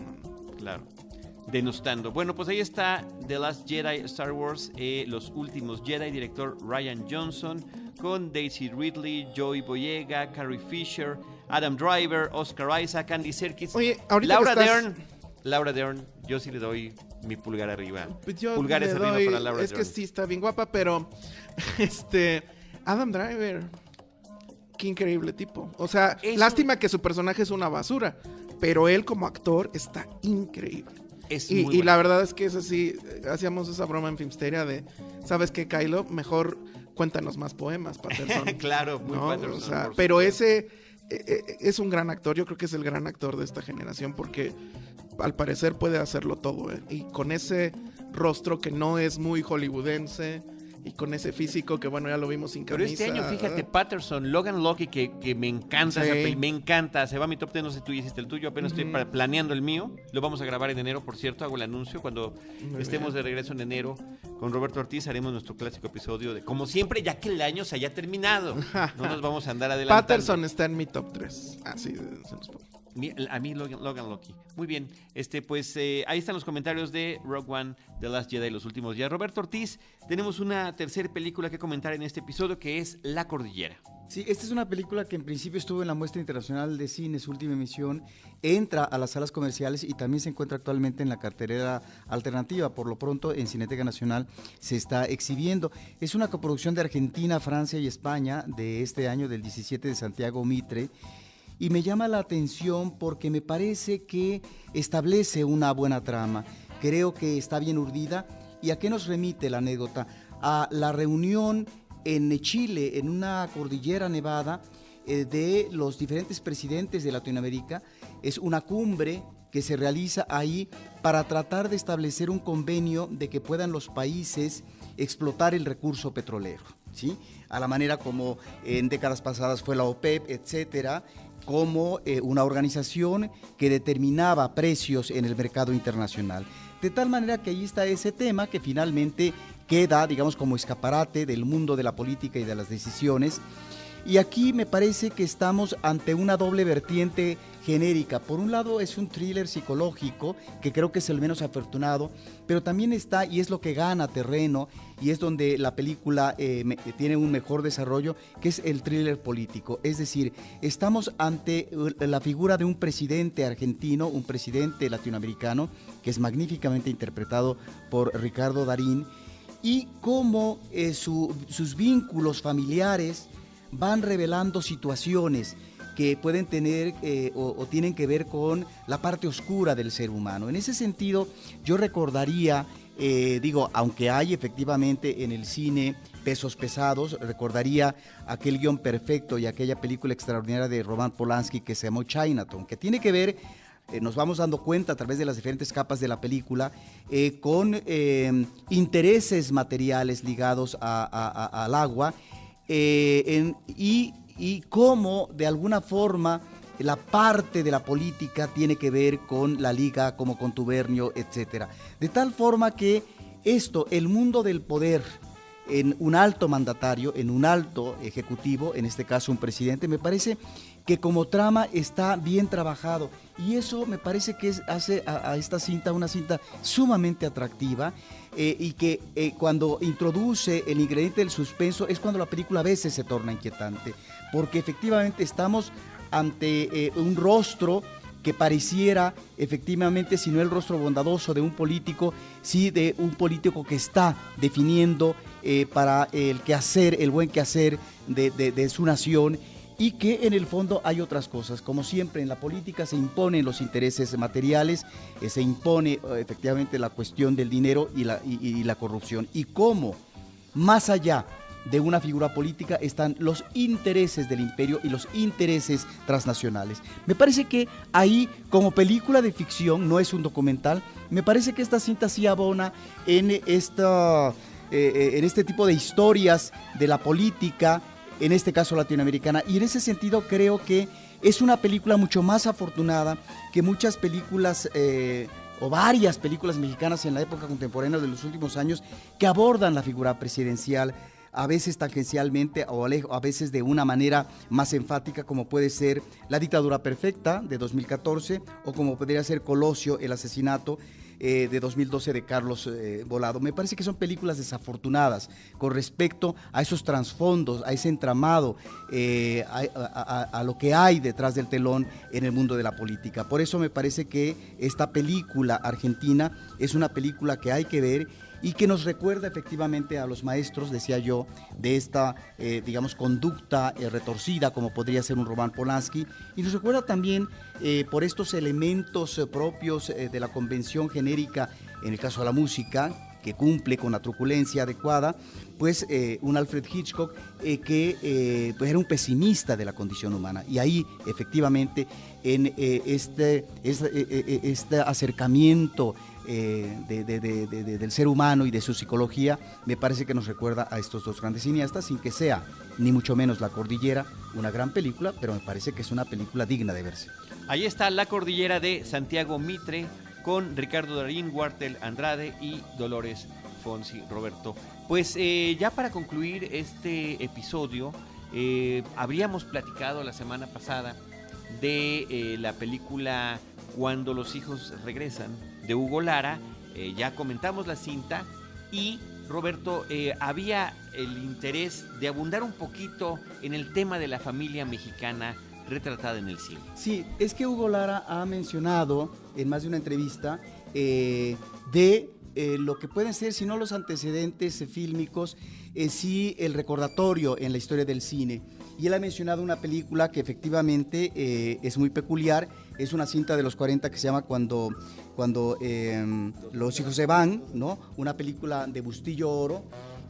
Denostando. Bueno, pues ahí está The Last Jedi, Star Wars, Los Últimos Jedi, director Rian Johnson, con Daisy Ridley, Joey Boyega, Carrie Fisher, Adam Driver, Oscar Isaac, Andy Serkis, Oye, ahorita Laura Dern, yo sí le doy mi pulgar arriba. Pues yo Pulgares le arriba doy, para Laura es Dern. que sí está bien guapa, pero Adam Driver, qué increíble tipo. O sea, lástima que su personaje es una basura, pero él como actor está increíble. Y la verdad es que es así, hacíamos esa broma en Filmsteria de, ¿sabes qué, Kylo? Mejor cuéntanos más poemas, Patterson. Claro, muy ¿no? Patterson. O sea, pero ese es un gran actor, yo creo que es el gran actor de esta generación porque al parecer puede hacerlo todo, y con ese rostro que no es muy hollywoodense y con ese físico que bueno, ya lo vimos sin camisa. Pero este año, fíjate, Patterson, Logan Lucky, que me encanta, Sí. me encanta, se va a mi top 10, no sé, tú hiciste el tuyo, apenas estoy planeando el mío, lo vamos a grabar en enero, por cierto, hago el anuncio, cuando estemos de regreso en enero con Roberto Ortiz haremos nuestro clásico episodio de, como siempre, ya que el año se haya terminado, no nos vamos a andar adelantando. Patterson está en mi top 3, así se nos pone. A mí Logan Lucky. Muy bien, pues ahí están los comentarios de Rogue One, The Last Jedi, Los Últimos Días. Roberto Ortiz, tenemos una tercera película que comentar en este episodio que es La Cordillera. Sí, esta es una película que en principio estuvo en la Muestra Internacional de Cine, su última emisión, entra a las salas comerciales y también se encuentra actualmente en la cartelera alternativa. Por lo pronto en Cineteca Nacional se está exhibiendo. Es una coproducción de Argentina, Francia y España de este año, del 17 de Santiago Mitre. Y me llama la atención porque me parece que establece una buena trama. Creo que está bien urdida. ¿Y a qué nos remite la anécdota? A la reunión en Chile, en una cordillera nevada, de los diferentes presidentes de Latinoamérica. Es una cumbre que se realiza ahí para tratar de establecer un convenio de que puedan los países explotar el recurso petrolero, ¿sí? A la manera como en décadas pasadas fue la OPEP, etcétera, como una organización que determinaba precios en el mercado internacional. De tal manera que ahí está ese tema que finalmente queda, digamos, como escaparate del mundo de la política y de las decisiones. Y aquí me parece que estamos ante una doble vertiente genérica. Por un lado es un thriller psicológico, que creo que es el menos afortunado, pero también está, y es lo que gana terreno, y es donde la película tiene un mejor desarrollo, que es el thriller político. Es decir, estamos ante la figura de un presidente argentino, un presidente latinoamericano, que es magníficamente interpretado por Ricardo Darín, y cómo sus vínculos familiares van revelando situaciones que pueden tener o tienen que ver con la parte oscura del ser humano. En ese sentido, yo recordaría, aunque hay efectivamente en el cine pesos pesados, recordaría aquel guión perfecto y aquella película extraordinaria de Roman Polanski que se llamó Chinatown, que tiene que ver, nos vamos dando cuenta a través de las diferentes capas de la película, con intereses materiales ligados al agua, y cómo de alguna forma la parte de la política tiene que ver con la liga como contubernio, etcétera. De tal forma que el mundo del poder en un alto mandatario, en un alto ejecutivo, en este caso un presidente, me parece que como trama está bien trabajado, y eso me parece que hace a esta cinta una cinta sumamente atractiva, y que cuando introduce el ingrediente del suspenso es cuando la película a veces se torna inquietante, porque efectivamente estamos ante un rostro que pareciera efectivamente, si no el rostro bondadoso de un político, sí de un político que está definiendo para el quehacer, el buen quehacer de su nación, y que en el fondo hay otras cosas. Como siempre en la política se imponen los intereses materiales, se impone efectivamente la cuestión del dinero y la corrupción, y cómo más allá de una figura política están los intereses del imperio y los intereses transnacionales. Me parece que ahí, como película de ficción, no es un documental, me parece que esta cinta sí abona en este tipo de historias de la política, en este caso latinoamericana, y en ese sentido creo que es una película mucho más afortunada que muchas películas o varias películas mexicanas en la época contemporánea de los últimos años que abordan la figura presidencial, a veces tangencialmente o a veces de una manera más enfática, como puede ser La dictadura perfecta de 2014 o como podría ser Colosio, el asesinato de 2012 de Carlos Volado. Me parece que son películas desafortunadas con respecto a esos trasfondos, a ese entramado, a lo que hay detrás del telón en el mundo de la política. Por eso me parece que esta película argentina es una película que hay que ver y que nos recuerda efectivamente a los maestros, decía yo, de esta, digamos, conducta retorcida, como podría ser un Roman Polanski, y nos recuerda también por estos elementos propios de la convención genérica, en el caso de la música, que cumple con la truculencia adecuada, pues un Alfred Hitchcock que pues era un pesimista de la condición humana. Y ahí, efectivamente, en este acercamiento del ser humano y de su psicología, me parece que nos recuerda a estos dos grandes cineastas, sin que sea ni mucho menos La Cordillera una gran película, pero me parece que es una película digna de verse. Ahí está La Cordillera de Santiago Mitre, con Ricardo Darín, Huartel Andrade y Dolores Fonsi. Roberto, pues ya para concluir este episodio, habríamos platicado la semana pasada de la película Cuando los hijos regresan, de Hugo Lara. Ya comentamos la cinta y, Roberto, había el interés de abundar un poquito en el tema de la familia mexicana retratada en el cine. Sí, es que Hugo Lara ha mencionado en más de una entrevista lo que pueden ser, si no los antecedentes fílmicos, sí el recordatorio en la historia del cine. Y él ha mencionado una película que efectivamente es muy peculiar, es una cinta de los 40 que se llama Cuando los hijos se van, ¿no? Una película de Bustillo Oro,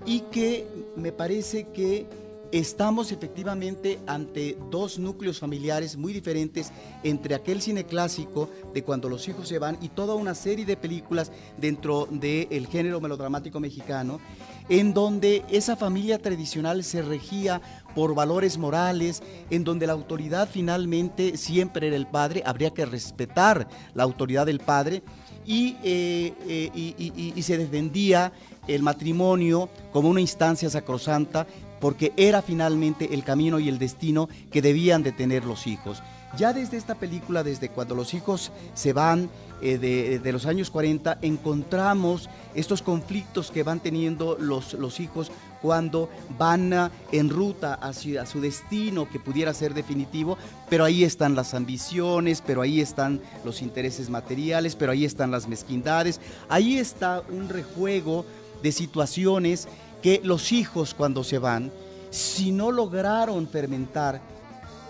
y que me parece que estamos efectivamente ante dos núcleos familiares muy diferentes entre aquel cine clásico de Cuando los hijos se van y toda una serie de películas dentro del género melodramático mexicano, en donde esa familia tradicional se regía por valores morales, en donde la autoridad finalmente siempre era el padre, habría que respetar la autoridad del padre, y se defendía el matrimonio como una instancia sacrosanta, porque era finalmente el camino y el destino que debían de tener los hijos. Ya desde esta película, desde Cuando los hijos se van, de los años 40, encontramos estos conflictos que van teniendo los hijos cuando van en ruta hacia su destino, que pudiera ser definitivo, pero ahí están las ambiciones, pero ahí están los intereses materiales, pero ahí están las mezquindades, ahí está un rejuego de situaciones que los hijos, cuando se van, si no lograron fermentar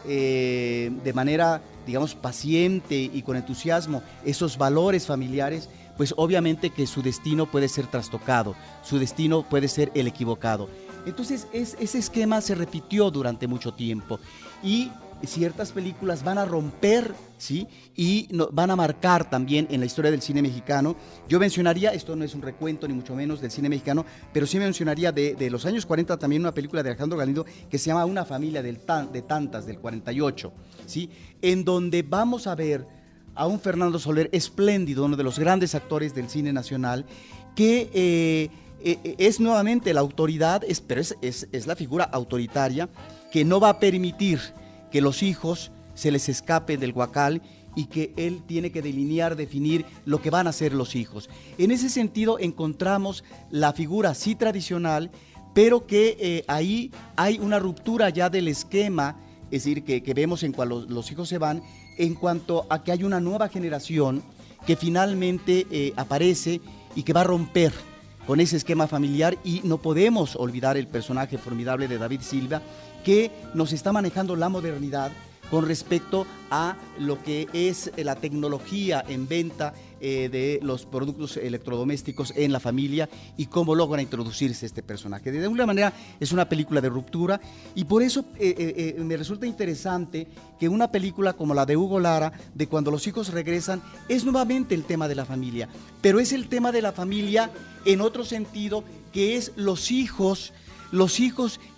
de manera, digamos, paciente y con entusiasmo esos valores familiares, pues obviamente que su destino puede ser trastocado, su destino puede ser el equivocado. Entonces ese esquema se repitió durante mucho tiempo y ciertas películas van a romper, ¿sí? Y van a marcar también en la historia del cine mexicano. Yo mencionaría, esto no es un recuento ni mucho menos del cine mexicano, pero sí mencionaría de los años 40 también una película de Alejandro Galindo que se llama Una familia de tantas, del 48, ¿sí? En donde vamos a ver a un Fernando Soler espléndido, uno de los grandes actores del cine nacional, que es nuevamente la autoridad, pero es la figura autoritaria que no va a permitir que los hijos se les escape del huacal y que él tiene que delinear, definir lo que van a hacer los hijos. En ese sentido encontramos la figura sí tradicional, pero que ahí hay una ruptura ya del esquema, es decir, que vemos en cuando los hijos se van, en cuanto a que hay una nueva generación que finalmente aparece y que va a romper con ese esquema familiar, y no podemos olvidar el personaje formidable de David Silva, que nos está manejando la modernidad con respecto a lo que es la tecnología en venta de los productos electrodomésticos en la familia y cómo logra introducirse este personaje. De alguna manera es una película de ruptura y por eso me resulta interesante que una película como la de Hugo Lara, de Cuando los hijos regresan, es nuevamente el tema de la familia, pero es el tema de la familia en otro sentido, que es los hijos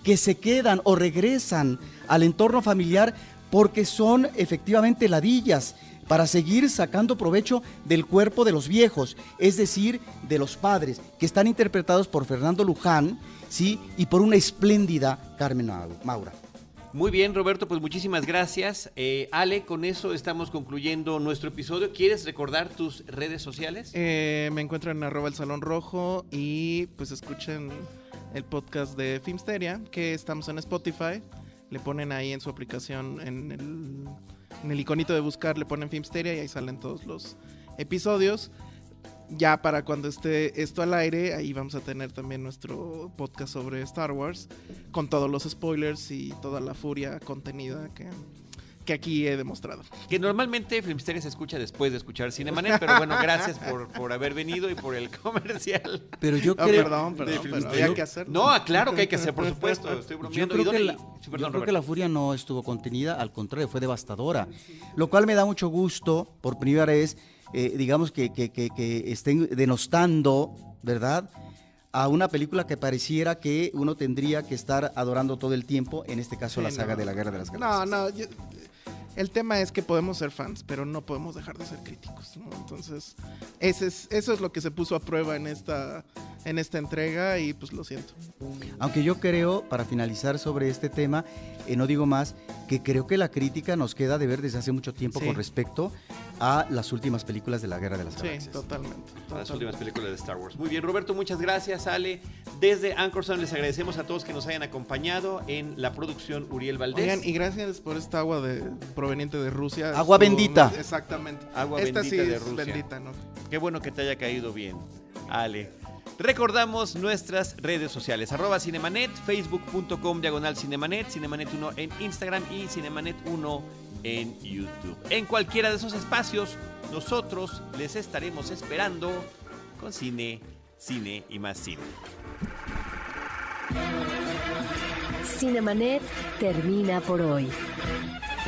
que se quedan o regresan al entorno familiar porque son efectivamente ladillas, para seguir sacando provecho del cuerpo de los viejos, es decir, de los padres, que están interpretados por Fernando Luján, ¿sí? Y por una espléndida Carmen Maura. Muy bien, Roberto, pues muchísimas gracias. Ale, con eso estamos concluyendo nuestro episodio. ¿Quieres recordar tus redes sociales? Me encuentran en @el Salón Rojo y pues escuchen el podcast de Filmsteria, que estamos en Spotify. Le ponen ahí en su aplicación, en el iconito de buscar, le ponen Filmsteria y ahí salen todos los episodios. Ya para cuando esté esto al aire, ahí vamos a tener también nuestro podcast sobre Star Wars, con todos los spoilers y toda la furia contenida que aquí he demostrado. Que normalmente Filmsteria se escucha después de escuchar Cinemanet, pero bueno, gracias por haber venido y por el comercial. Pero yo creo... Perdón, pero había que hacer. No, claro que hay que hacer, por supuesto, estoy bromeando. Yo creo que la furia no estuvo contenida, al contrario, fue devastadora. Lo cual me da mucho gusto, por primera vez, digamos que estén denostando, ¿verdad?, a una película que pareciera que uno tendría que estar adorando todo el tiempo, en este caso la saga de la Guerra de las Galaxias. El tema es que podemos ser fans, pero no podemos dejar de ser críticos, ¿no? Entonces, eso es lo que se puso a prueba en esta entrega y pues lo siento. Aunque yo creo, para finalizar sobre este tema, no digo más, que creo que la crítica nos queda de ver desde hace mucho tiempo con respecto a las últimas películas de la Guerra de las Galaxias. Sí, totalmente. Las últimas películas de Star Wars. Muy bien, Roberto, muchas gracias. Ale, desde Anchor Sound les agradecemos a todos que nos hayan acompañado en la producción Uriel Valdés. Oigan, y gracias por esta agua proveniente de Rusia. Agua bendita. Exactamente. Agua esta bendita sí de es Rusia. Bendita, ¿no? Qué bueno que te haya caído bien, Ale. Recordamos nuestras redes sociales, @Cinemanet, facebook.com/Cinemanet, Cinemanet1 en Instagram y Cinemanet1 en YouTube. En cualquiera de esos espacios, nosotros les estaremos esperando con cine, cine y más cine. Cinemanet termina por hoy.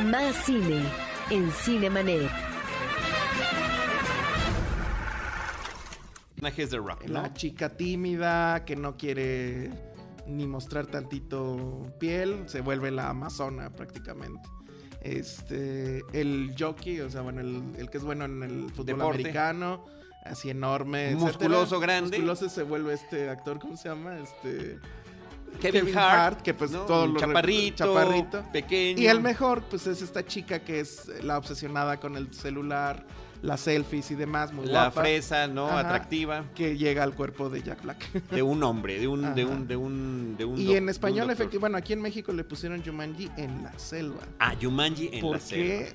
Más cine en Cinemanet. Personajes de Rock, ¿no? La chica tímida que no quiere ni mostrar tantito piel, se vuelve la amazona prácticamente. El jockey, o sea, bueno, el que es bueno en el fútbol Deporte. americano, así enorme, Musculoso, etcétera. grande. Musculoso se vuelve este actor, ¿cómo se llama? Kevin Hart, que pues ¿no? todo Un lo chaparrito, pequeño. Y el mejor, pues es esta chica que es la obsesionada con el celular, las selfies y demás, muy la guapa, fresa, ¿no? Ajá. Atractiva. que llega al cuerpo de Jack Black. De un hombre, de un Y en español, efectivamente, bueno, aquí en México le pusieron Jumanji en la selva. Ah, Jumanji en ¿Por la selva. qué?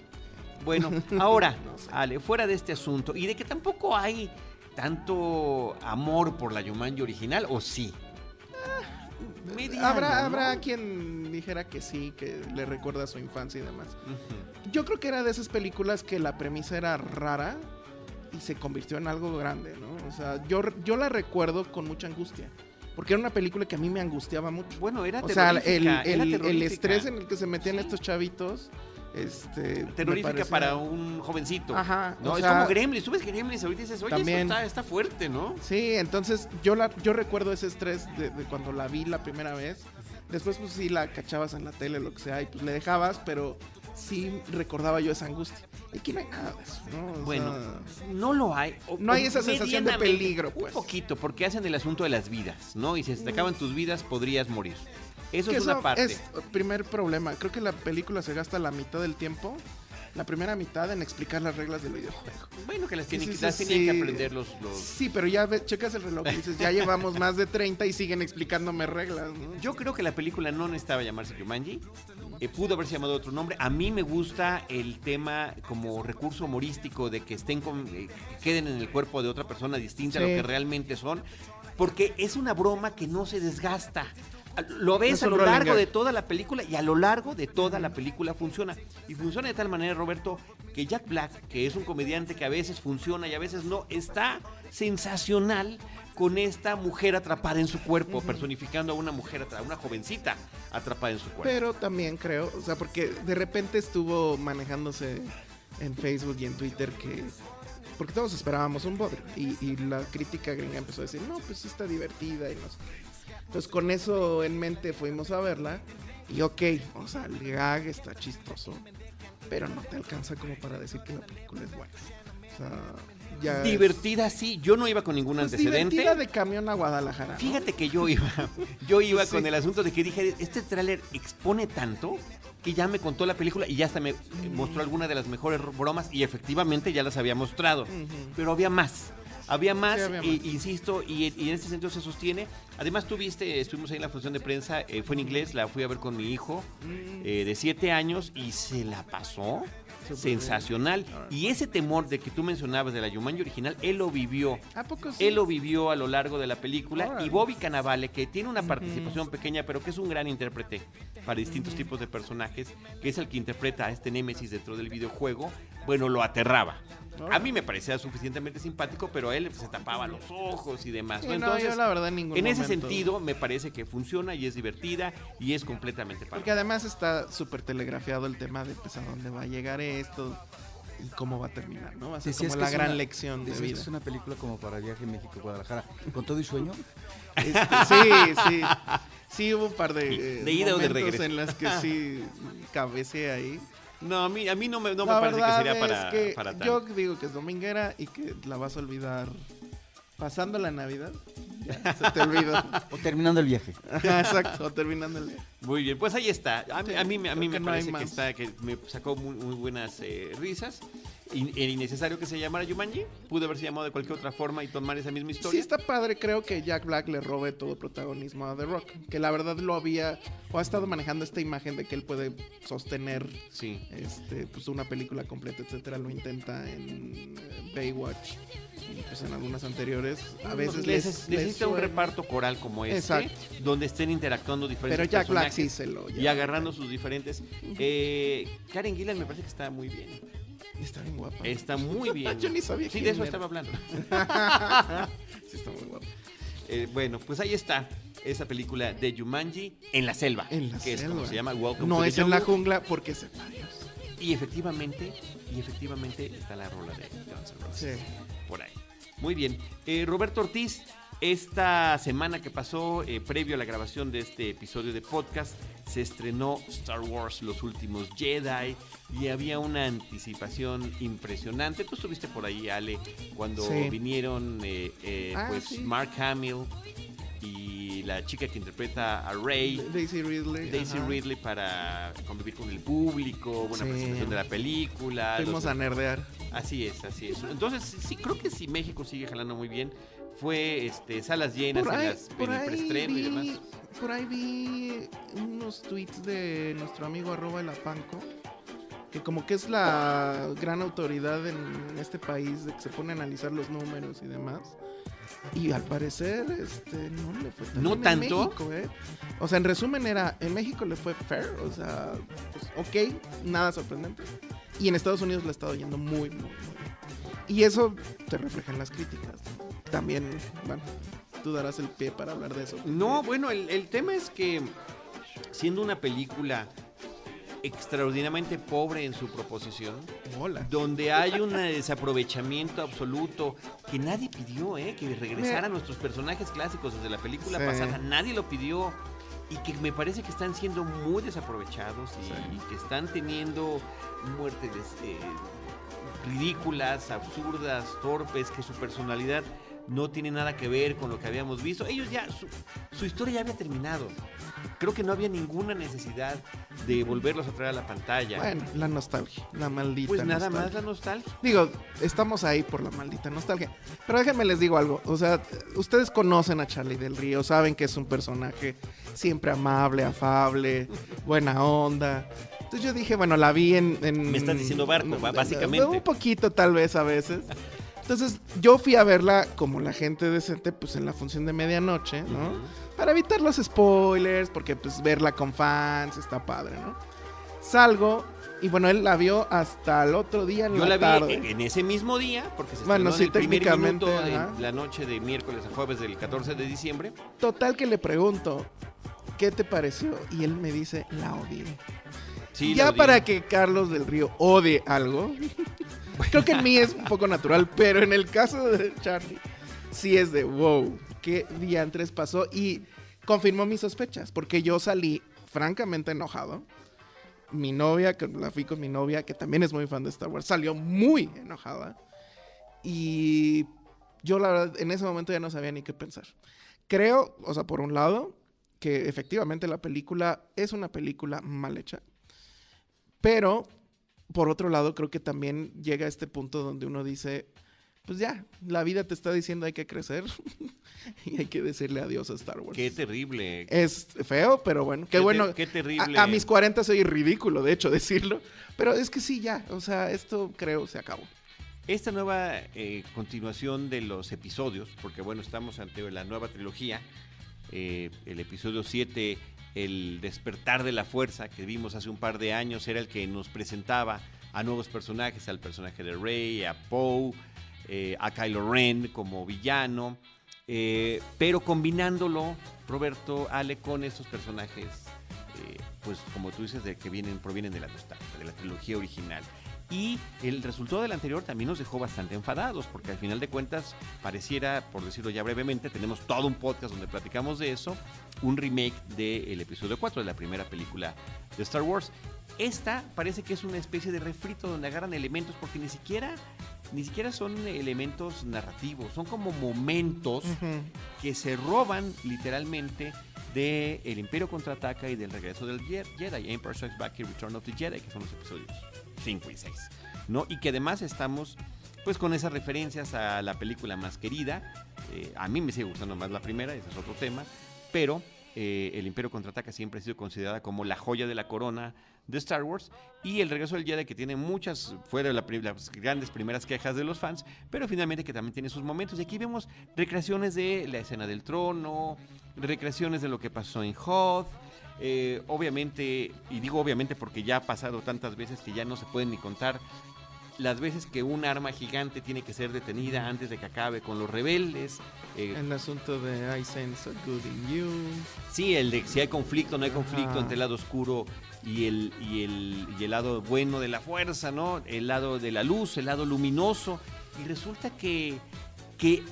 Bueno, ahora, No sé. Ale, fuera de este asunto, y de que tampoco hay tanto amor por la Jumanji original, ¿o sí? Mediano, Habrá ¿no? quien dijera que sí, que le recuerda a su infancia y demás. Ujú. Yo creo que era de esas películas que la premisa era rara y se convirtió en algo grande, ¿no? O sea, yo la recuerdo con mucha angustia. Porque era una película que a mí me angustiaba mucho. Bueno, era O sea, terrorífica. el terrorífica. estrés en el que se metían Sí. estos chavitos, Terrorífica me parecía- para un jovencito. Ajá, No, o es sea, como Gremlins. Tú ves Gremlins ahorita y dices, oye, también. eso está fuerte, ¿no? Sí, entonces yo recuerdo ese estrés de cuando la vi la primera vez. Después pues sí la cachabas en la tele, lo que sea, y pues le dejabas, pero sí recordaba yo esa angustia. Y aquí no hay nada de eso, ¿no? O Bueno, sea, no lo hay. no hay esa sensación de Medianamente, peligro, pues. Un poquito, porque hacen el asunto de las vidas, ¿no? Y si se te acaban tus vidas, podrías morir. Eso que es una parte. es primer problema. Creo que la película se gasta la mitad del tiempo, la primera mitad, en explicar las reglas del videojuego. Bueno, que las tienen, Sí, sí, las sí, tenían sí. que aprender los... Sí, pero ya checas el reloj y dices, ya llevamos más de 30 y siguen explicándome reglas, ¿no? Yo creo que la película no necesitaba llamarse Jumanji. Pudo haberse llamado otro nombre. A mí me gusta el tema como recurso humorístico de que estén que queden en el cuerpo de otra persona distinta a lo Sí. que realmente son. Porque es una broma que no se desgasta. Lo ves Es a un lo running largo gag. de toda la película y a lo largo de toda la película funciona. Y funciona de tal manera, Roberto, que Jack Black, que es un comediante que a veces funciona y a veces no, está sensacional con esta mujer atrapada en su cuerpo, personificando a una mujer, a una jovencita atrapada en su cuerpo. Pero también creo, o sea, porque de repente estuvo manejándose en Facebook y en Twitter que... Porque todos esperábamos un bodrio y la crítica gringa empezó a decir, no, pues sí está divertida y no sé qué. Entonces con eso en mente fuimos a verla y ok, o sea, el gag está chistoso, pero no te alcanza como para decir que la película es buena. O sea, ya Divertida, sí. Yo no iba con ningún pues antecedente. divertida de camión a Guadalajara, ¿no? Fíjate que yo iba Sí. con el asunto de que dije, este tráiler expone tanto que ya me contó la película y ya hasta me mostró alguna de las mejores bromas y efectivamente ya las había mostrado. Ujú. Pero había más. Había más, Sí, había más. insisto, y en este sentido se sostiene. Además, estuvimos ahí en la función de prensa, fue en inglés, la fui a ver con mi hijo de 7 años y se la pasó Súper sensacional. bien. Y ese temor de que tú mencionabas de la Jumanji original, él lo vivió. ¿A poco sí? Él lo vivió a lo largo de la película. Órale. Y Bobby Cannavale, que tiene una participación pequeña, pero que es un gran intérprete para distintos tipos de personajes, que es el que interpreta a este Némesis dentro del videojuego, bueno, lo aterraba. A mí me parecía suficientemente simpático, pero a él se tapaba los ojos y demás. Sí, ¿no? no, Entonces, yo la verdad en ningún en ese momento. sentido, me parece que funciona y es divertida y es completamente Porque para. además está súper telegrafiado el tema de pues a dónde va a llegar esto y cómo va a terminar, ¿no? Va a ser Decías como que la es gran una- lección de Decías que vida. es una película como para viaje México-Guadalajara. ¿Con todo y sueño? Sí. Sí hubo un par de, De ida o de momentos regreso. en las que sí cabeceé ahí. No, a mí no me La parece que verdad sería es que para tanto. yo digo que es dominguera y que la vas a olvidar pasando la Navidad. Ya, se te olvidó. ¿O terminando el viaje? Ajá, exacto, terminando el día. Muy bien, pues ahí está. Sí, A mí creo me que no hay parece que más. me sacó muy buenas risas. Y el innecesario que se llamara Jumanji, pudo haberse llamado de cualquier otra forma y tomar esa misma Sí historia. está padre, creo que Jack Black le robe todo protagonismo a The Rock, que la verdad lo había o ha estado manejando esta imagen de que él puede sostener Sí. pues una película completa, etcétera, lo intenta en Baywatch y pues en algunas anteriores, a veces necesita un suena. reparto coral como este, Exacto. donde estén interactuando diferentes Pero Jack Black personajes sí se lo y lleva. agarrando sus diferentes. Karen Gillan me parece que está muy bien. Está bien guapa. Está muy bien. Yo ni sabía Sí, quién de eso era. estaba hablando. Sí, está muy guapa. Bueno, pues ahí está esa película de Jumanji en la selva, En la que es selva. como se llama Welcome No to the es en la Jungle. jungla porque sepa Dios. Y efectivamente está la rola de Guns N' Roses Sí. por ahí. Muy bien. Roberto Ortiz, esta semana que pasó, previo a la grabación de este episodio de podcast, se estrenó Star Wars Los Últimos Jedi y había una anticipación impresionante. Tú estuviste por ahí, Ale, cuando Sí. vinieron pues sí. Mark Hamill y la chica que interpreta a Rey. Daisy Ridley. Daisy ajá. Ridley para convivir con el público, buena Sí. presentación de la película. Fuimos a nerdear. Así es. Entonces, sí, creo que si México sigue jalando muy bien, fue salas llenas en el preestreno y demás. Por ahí vi unos tweets de nuestro amigo @elapanco, que como que es la gran autoridad en este país de que se pone a analizar los números y demás. Y al parecer, no le fue tan ¿No bien tanto? en México, ¿eh? O sea, en resumen en México le fue fair, o sea, pues ok, nada sorprendente. Y en Estados Unidos le ha estado yendo muy bien. Y eso se refleja en las críticas. También, bueno, tú darás el pie para hablar de eso. No, bueno, el tema es que siendo una película extraordinariamente pobre en su proposición, Hola. donde hay un desaprovechamiento absoluto que nadie pidió, que regresaran nuestros personajes clásicos desde la película Sí. pasada, nadie lo pidió y que me parece que están siendo muy desaprovechados y, Sí. y que están teniendo muertes ridículas, absurdas, torpes, que su personalidad no tiene nada que ver con lo que habíamos visto. Ellos ya, su historia ya había terminado. Creo que no había ninguna necesidad de volverlos a traer a la pantalla. Bueno, la nostalgia, la maldita Pues nada nostalgia. más la nostalgia. Digo, estamos ahí por la maldita nostalgia. Pero déjenme les digo algo. O sea, ustedes conocen a Charlie del Río, saben que es un personaje siempre amable, afable, buena onda. Entonces yo dije, bueno, la vi en Me estás diciendo barco, básicamente. Un poquito tal vez a veces. Entonces yo fui a verla como la gente decente, pues en la función de medianoche, ¿no? Ujú. Para evitar los spoilers, porque pues verla con fans está padre, ¿no? Salgo y bueno, él la vio hasta el otro día en Yo la tarde. vi en ese mismo día, porque se Bueno, estrenó sí, en el primer técnicamente, minuto de ajá. la noche de miércoles a jueves del 14 de diciembre. Total que le pregunto, ¿qué te pareció? Y él me dice, la odié. Sí, Ya la odié. para que Carlos del Río odie algo, creo que en mí es un poco natural, pero en el caso de Charlie, sí es de wow, qué diantres pasó y confirmó mis sospechas, porque yo salí francamente enojado, mi novia, que la fui con mi novia, que también es muy fan de Star Wars, salió muy enojada. Y yo la verdad en ese momento ya no sabía ni qué pensar. Creo, o sea, por un lado, que efectivamente la película es una película mal hecha. Pero, por otro lado, creo que también llega a este punto donde uno dice, pues ya, la vida te está diciendo hay que crecer y hay que decirle adiós a Star Wars. Qué terrible. Es feo, pero bueno, qué bueno. Qué terrible. A mis 40 soy ridículo, de hecho, decirlo. Pero es que sí, ya, o sea, esto creo se acabó. Esta nueva continuación de los episodios, porque bueno, estamos ante la nueva trilogía, el episodio 7, El despertar de la fuerza, que vimos hace un par de años, era el que nos presentaba a nuevos personajes, al personaje de Rey, a Poe, a Kylo Ren como villano, pero combinándolo, Roberto, Ale, con estos personajes, pues como tú dices, de que provienen de la nostalgia, de la trilogía original. Y el resultado del anterior también nos dejó bastante enfadados, porque al final de cuentas pareciera, por decirlo ya brevemente, tenemos todo un podcast donde platicamos de eso, un remake del episodio 4 de la primera película de Star Wars. Esta parece que es una especie de refrito donde agarran elementos, porque ni siquiera son elementos narrativos, son como momentos que se roban literalmente de El Imperio Contraataca y del Regreso del Jedi, Empire Strikes Back y Return of the Jedi, que son los episodios 5 y 6, ¿no? Y que además estamos pues con esas referencias a la película más querida. A mí me sigue gustando más la primera, ese es otro tema, pero El Imperio Contraataca siempre ha sido considerada como la joya de la corona de Star Wars, y El Regreso del Jedi, que tiene muchas, fuera de las grandes primeras quejas de los fans, pero finalmente que también tiene sus momentos. Y aquí vemos recreaciones de la escena del trono, recreaciones de lo que pasó en Hoth, obviamente, y digo obviamente porque ya ha pasado tantas veces que ya no se pueden ni contar las veces que un arma gigante tiene que ser detenida antes de que acabe con los rebeldes. El asunto de I sense a good in you. Sí, el de si hay conflicto o no hay conflicto entre el lado oscuro y el lado bueno de la fuerza, ¿no? El lado de la luz, el lado luminoso. Y resulta que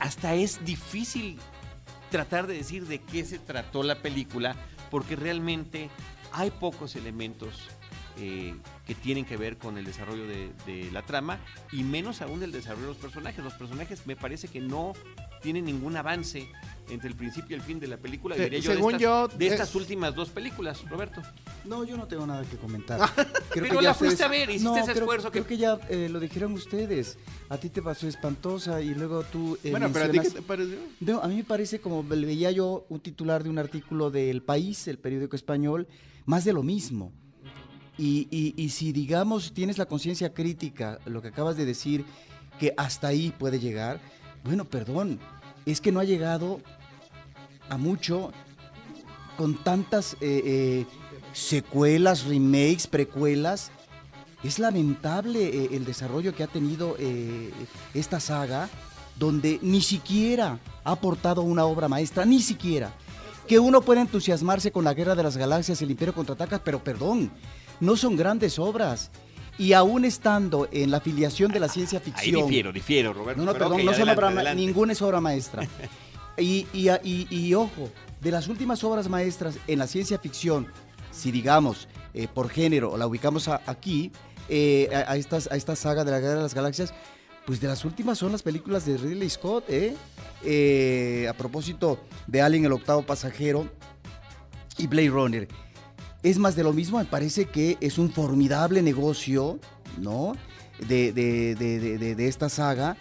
hasta es difícil tratar de decir de qué se trató la película, porque realmente hay pocos elementos que tienen que ver con el desarrollo de la trama, y menos aún del desarrollo de los personajes. Los personajes me parece que no tienen ningún avance entre el principio y el fin de la película, diría yo, de estas últimas dos películas, Roberto. No, yo no tengo nada que comentar. Pero la fuiste a ver, hiciste ese esfuerzo. Creo que ya lo dijeron ustedes. A ti te pasó espantosa y luego tú bueno, pero ¿a ti qué te pareció? No, a mí me parece, como veía yo un titular de un artículo del País, el periódico español, más de lo mismo. Y si, digamos, tienes la conciencia crítica, lo que acabas de decir, que hasta ahí puede llegar, bueno, perdón, es que no ha llegado a mucho con tantas secuelas, remakes, precuelas. Es lamentable el desarrollo que ha tenido esta saga, donde ni siquiera ha aportado una obra maestra, ni siquiera. Que uno puede entusiasmarse con la Guerra de las Galaxias, El Imperio Contraataca, pero perdón, no son grandes obras. Y aún estando en la filiación de la ciencia ficción... Ahí difiero, Roberto. No, perdón, okay, no son adelante. ninguna es obra maestra. Y ojo, de las últimas obras maestras en la ciencia ficción, si digamos por género la ubicamos aquí, a esta saga de la Guerra de las Galaxias, pues de las últimas son las películas de Ridley Scott, a propósito de Alien, el octavo pasajero, y Blade Runner. Es más de lo mismo, me parece que es un formidable negocio, ¿no? de esta saga,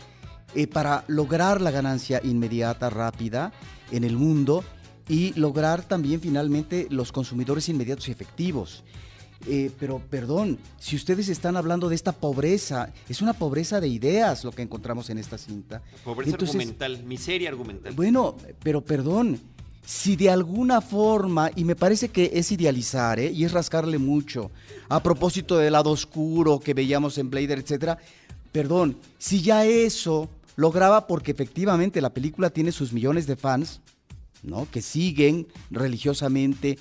para lograr la ganancia inmediata, rápida en el mundo, y lograr también finalmente los consumidores inmediatos y efectivos. Pero perdón, si ustedes están hablando de esta pobreza, es una pobreza de ideas lo que encontramos en esta cinta. Pobreza argumental, miseria argumental. Bueno, pero perdón, si de alguna forma, y me parece que es idealizar, y es rascarle mucho, a propósito del lado oscuro que veíamos en Blade, etcétera, perdón, si ya eso lograba, porque efectivamente la película tiene sus millones de fans, ¿no? Que siguen religiosamente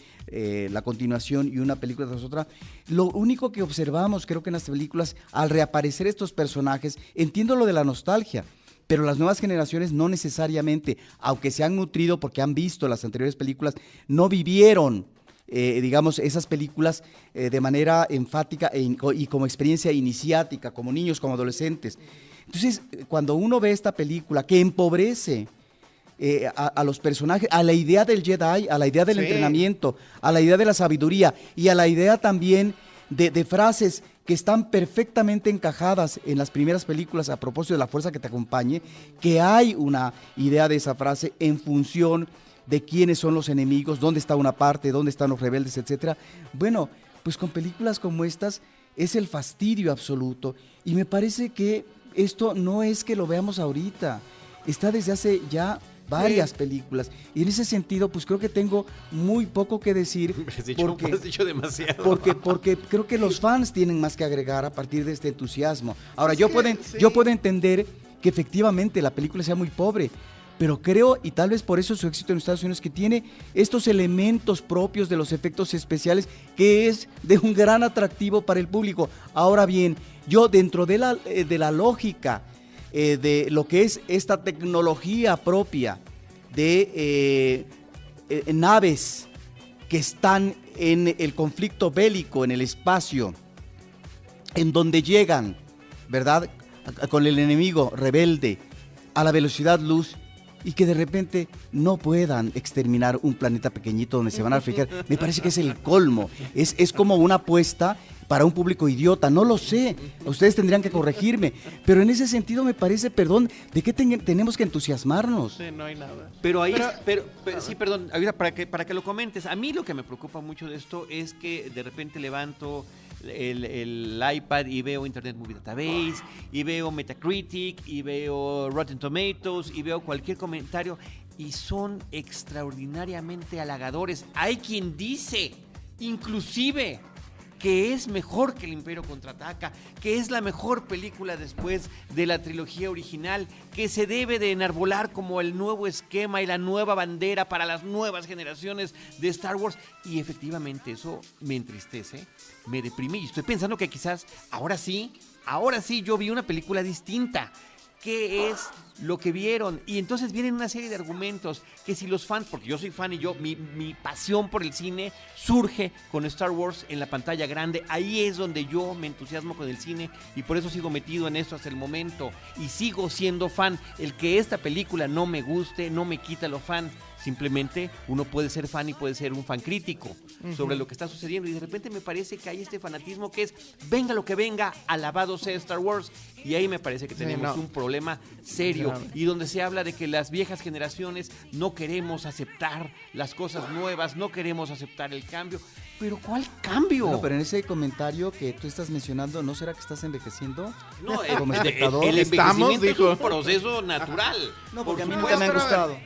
la continuación y una película tras otra. Lo único que observamos, creo que en las películas, al reaparecer estos personajes, entiendo lo de la nostalgia, pero las nuevas generaciones no necesariamente, aunque se han nutrido porque han visto las anteriores películas, no vivieron digamos, esas películas de manera enfática y como experiencia iniciática, como niños, como adolescentes. Entonces, cuando uno ve esta película que empobrece a los personajes, a la idea del Jedi, a la idea del entrenamiento, a la idea de la sabiduría y a la idea también de frases que están perfectamente encajadas en las primeras películas a propósito de la fuerza que te acompañe, que hay una idea de esa frase en función de quiénes son los enemigos, dónde está una parte, dónde están los rebeldes, etcétera. Bueno, pues con películas como estas es el fastidio absoluto, y me parece que esto no es que lo veamos ahorita, está desde hace ya varias películas, y en ese sentido pues creo que tengo muy poco que decir Has dicho demasiado. porque creo que los fans tienen más que agregar a partir de este entusiasmo. Ahora, yo puedo entender que efectivamente la película sea muy pobre, pero creo, y tal vez por eso su éxito en Estados Unidos, que tiene estos elementos propios de los efectos especiales, que es de un gran atractivo para el público. Ahora bien, yo dentro de la lógica de lo que es esta tecnología propia de naves que están en el conflicto bélico, en el espacio, en donde llegan, ¿verdad?, con el enemigo rebelde a la velocidad luz, y que de repente no puedan exterminar un planeta pequeñito donde se van a fijar, me parece que es el colmo, es como una apuesta para un público idiota, no lo sé, ustedes tendrían que corregirme, pero en ese sentido me parece, perdón, ¿de qué tenemos que entusiasmarnos? Sí, no hay nada. Pero ahí, sí, perdón, ahorita para que lo comentes, a mí lo que me preocupa mucho de esto es que de repente levanto el iPad y veo Internet Movie Database, y veo Metacritic, y veo Rotten Tomatoes, y veo cualquier comentario, y son extraordinariamente halagadores. Hay quien dice, inclusive, que es mejor que El Imperio Contraataca, que es la mejor película después de la trilogía original, que se debe de enarbolar como el nuevo esquema y la nueva bandera para las nuevas generaciones de Star Wars. Y efectivamente eso me entristece, me deprime, y estoy pensando que quizás ahora sí yo vi una película distinta. ¿Qué es lo que vieron? Y entonces vienen una serie de argumentos que si los fans, porque yo soy fan y mi pasión por el cine surge con Star Wars en la pantalla grande, ahí es donde yo me entusiasmo con el cine, y por eso sigo metido en esto hasta el momento y sigo siendo fan. El que esta película no me guste no me quita lo fan. Simplemente uno puede ser fan y puede ser un fan crítico sobre lo que está sucediendo, y de repente me parece que hay este fanatismo que es venga lo que venga, alabado sea Star Wars, y ahí me parece que tenemos un problema serio, y donde se habla de que las viejas generaciones no queremos aceptar las cosas nuevas, no queremos aceptar el cambio. ¿Pero cuál cambio? No, pero en ese comentario que tú estás mencionando, ¿no será que estás envejeciendo? No, como espectador. el envejecimiento es un proceso natural. No, porque a mí nunca me ha gustado.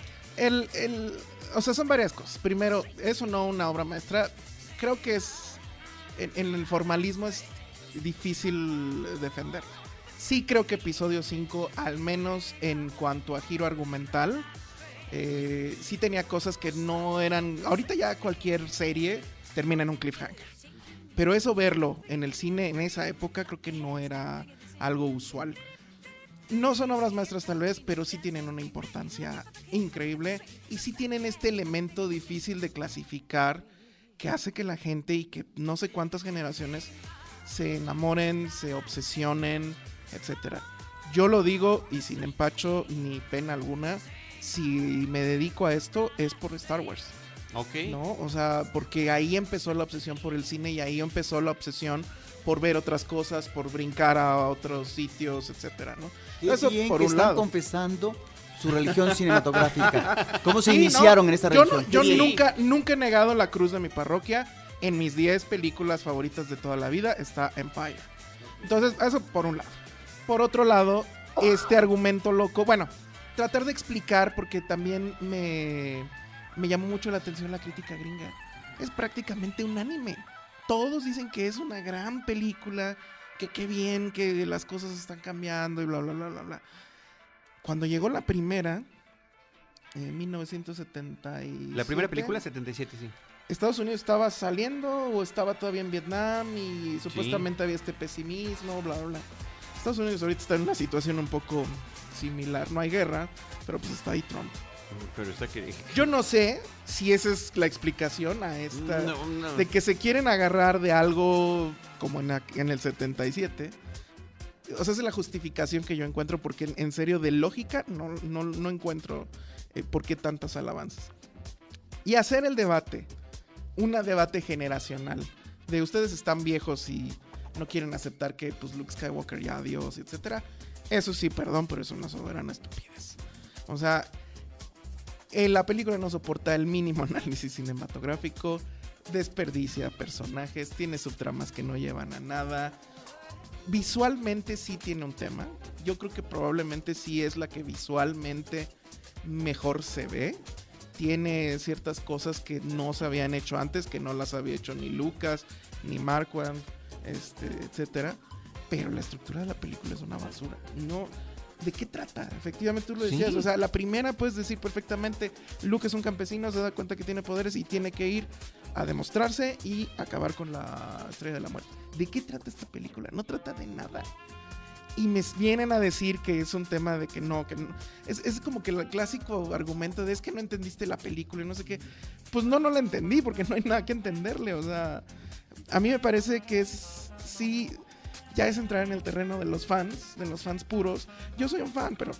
O sea, son varias cosas. Primero, es o no una obra maestra. Creo que en el formalismo es difícil defender. Sí creo que episodio 5, al menos en cuanto a giro argumental, sí tenía cosas que no eran... Ahorita ya cualquier serie termina en un cliffhanger. Pero eso, verlo en el cine en esa época, creo que no era algo usual. No son obras maestras tal vez, pero sí tienen una importancia increíble, y sí tienen este elemento difícil de clasificar que hace que la gente y que no sé cuántas generaciones se enamoren, se obsesionen, etcétera. Yo lo digo y sin empacho ni pena alguna, si me dedico a esto es por Star Wars. Okay. ¿No? O sea, porque ahí empezó la obsesión por el cine, y ahí empezó la obsesión por ver otras cosas, por brincar a otros sitios, etcétera, ¿no? Eso bien por que un están lado. Confesando su religión cinematográfica. ¿Cómo se iniciaron en esta religión? Yo nunca he negado la cruz de mi parroquia. En mis 10 películas favoritas de toda la vida está Empire. Entonces, eso por un lado. Por otro lado, este argumento loco, bueno, tratar de explicar, porque también me llamó mucho la atención la crítica gringa. Es prácticamente unánime. Todos dicen que es una gran película, que qué bien, que las cosas están cambiando y bla, bla, bla, bla, bla. Cuando llegó la primera, en 1977... La primera película, 77, sí. Estados Unidos estaba saliendo o estaba todavía en Vietnam, y supuestamente había este pesimismo, bla, bla, bla. Estados Unidos ahorita está en una situación un poco similar. No hay guerra, pero pues está ahí Trump. Pero está que... Yo no sé si esa es la explicación a esta... No. De que se quieren agarrar de algo como en el 77. O sea, esa es la justificación que yo encuentro, porque en serio, de lógica, no encuentro por qué tantas alabanzas. Y hacer el debate, un debate generacional, de ustedes están viejos y no quieren aceptar que pues Luke Skywalker ya adiós, etcétera. Eso sí, perdón, pero es una soberana estupidez. O sea, la película no soporta el mínimo análisis cinematográfico, desperdicia personajes, tiene subtramas que no llevan a nada. Visualmente sí tiene un tema. Yo creo que probablemente sí es la que visualmente mejor se ve. Tiene ciertas cosas que no se habían hecho antes, que no las había hecho ni Lucas, ni Marquand, etcétera. Pero la estructura de la película es una basura. No, ¿de qué trata? Efectivamente tú lo decías. Sí. O sea, la primera puedes decir perfectamente, Luke es un campesino, se da cuenta que tiene poderes y tiene que ir a demostrarse y acabar con la Estrella de la Muerte. ¿De qué trata esta película? No trata de nada. Y me vienen a decir que es un tema de que no. Es como que el clásico argumento de es que no entendiste la película y no sé qué. Pues no la entendí porque no hay nada que entenderle. O sea, a mí me parece que sí, ya es entrar en el terreno de los fans puros. Yo soy un fan, pero,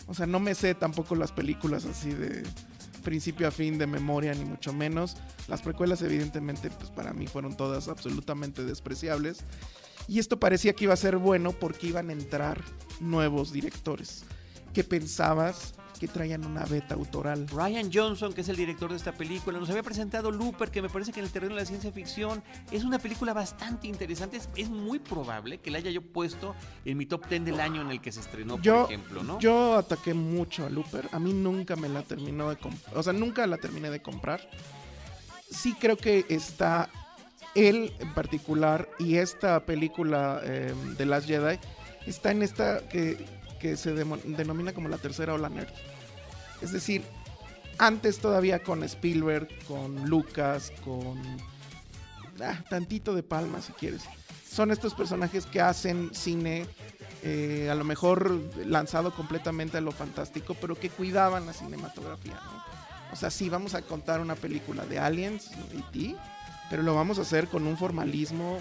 o sea, no me sé tampoco las películas así de principio a fin de memoria, ni mucho menos. Las precuelas, evidentemente, pues para mí fueron todas absolutamente despreciables. Y esto parecía que iba a ser bueno porque iban a entrar nuevos directores que pensabas que traían una beta autoral. Rian Johnson, que es el director de esta película, nos había presentado Looper, que me parece que en el terreno de la ciencia ficción es una película bastante interesante. Es muy probable que la haya yo puesto en mi top 10 del año en el que se estrenó, por ejemplo, ¿no? Yo ataqué mucho a Looper. A mí nunca me la terminó de comprar. O sea, nunca la terminé de comprar. Sí creo que está él en particular y esta película de Last Jedi está en esta que se denomina como la tercera ola nerd. Es decir, antes todavía con Spielberg, con Lucas, con tantito de Palma si quieres. Son estos personajes que hacen cine a lo mejor lanzado completamente a lo fantástico, pero que cuidaban la cinematografía, ¿no? O sea, sí, vamos a contar una película de Aliens, E.T., pero lo vamos a hacer con un formalismo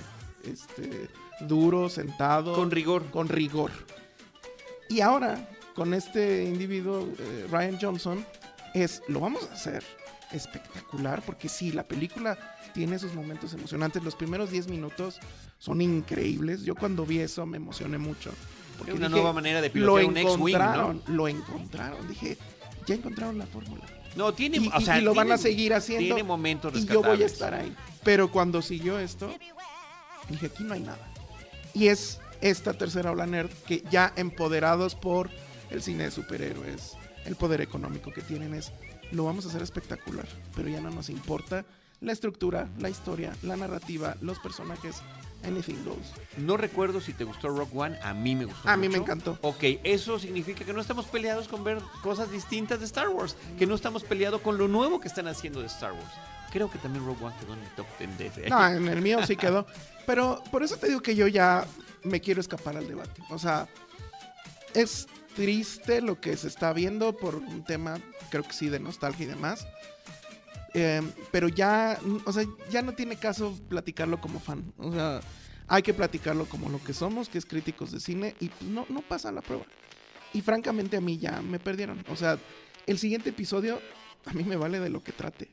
duro, sentado. Con rigor. Con rigor. Y ahora, con este individuo, Rian Johnson, lo vamos a hacer espectacular, porque sí, la película tiene sus momentos emocionantes. Los primeros 10 minutos son increíbles. Yo cuando vi eso me emocioné mucho. Porque una nueva manera de pilotear un X-Wing, ¿no? Lo encontraron. Dije, ya encontraron la fórmula. No, tiene, y lo van a seguir haciendo. Tiene momentos y rescatables. yo voy a estar ahí. Pero cuando siguió esto, dije, aquí no hay nada. Y es esta tercera ola nerd que ya empoderados por el cine de superhéroes, el poder económico que tienen, lo vamos a hacer espectacular. Pero ya no nos importa la estructura, la historia, la narrativa, los personajes. Anything goes. No recuerdo si te gustó Rogue One, a mí me gustó. A mí me encantó. Ok, eso significa que no estamos peleados con ver cosas distintas de Star Wars, que no estamos peleados con lo nuevo que están haciendo de Star Wars. Creo que también Rogue One quedó en el top 10 de ese. No, en el mío sí quedó. Pero por eso te digo que yo ya me quiero escapar al debate. O sea, es triste lo que se está viendo por un tema, creo que sí, de nostalgia y demás. Pero ya, o sea, ya no tiene caso platicarlo como fan. O sea, hay que platicarlo como lo que somos, que es críticos de cine, y no pasa la prueba. Y francamente a mí ya me perdieron. O sea, el siguiente episodio a mí me vale de lo que trate.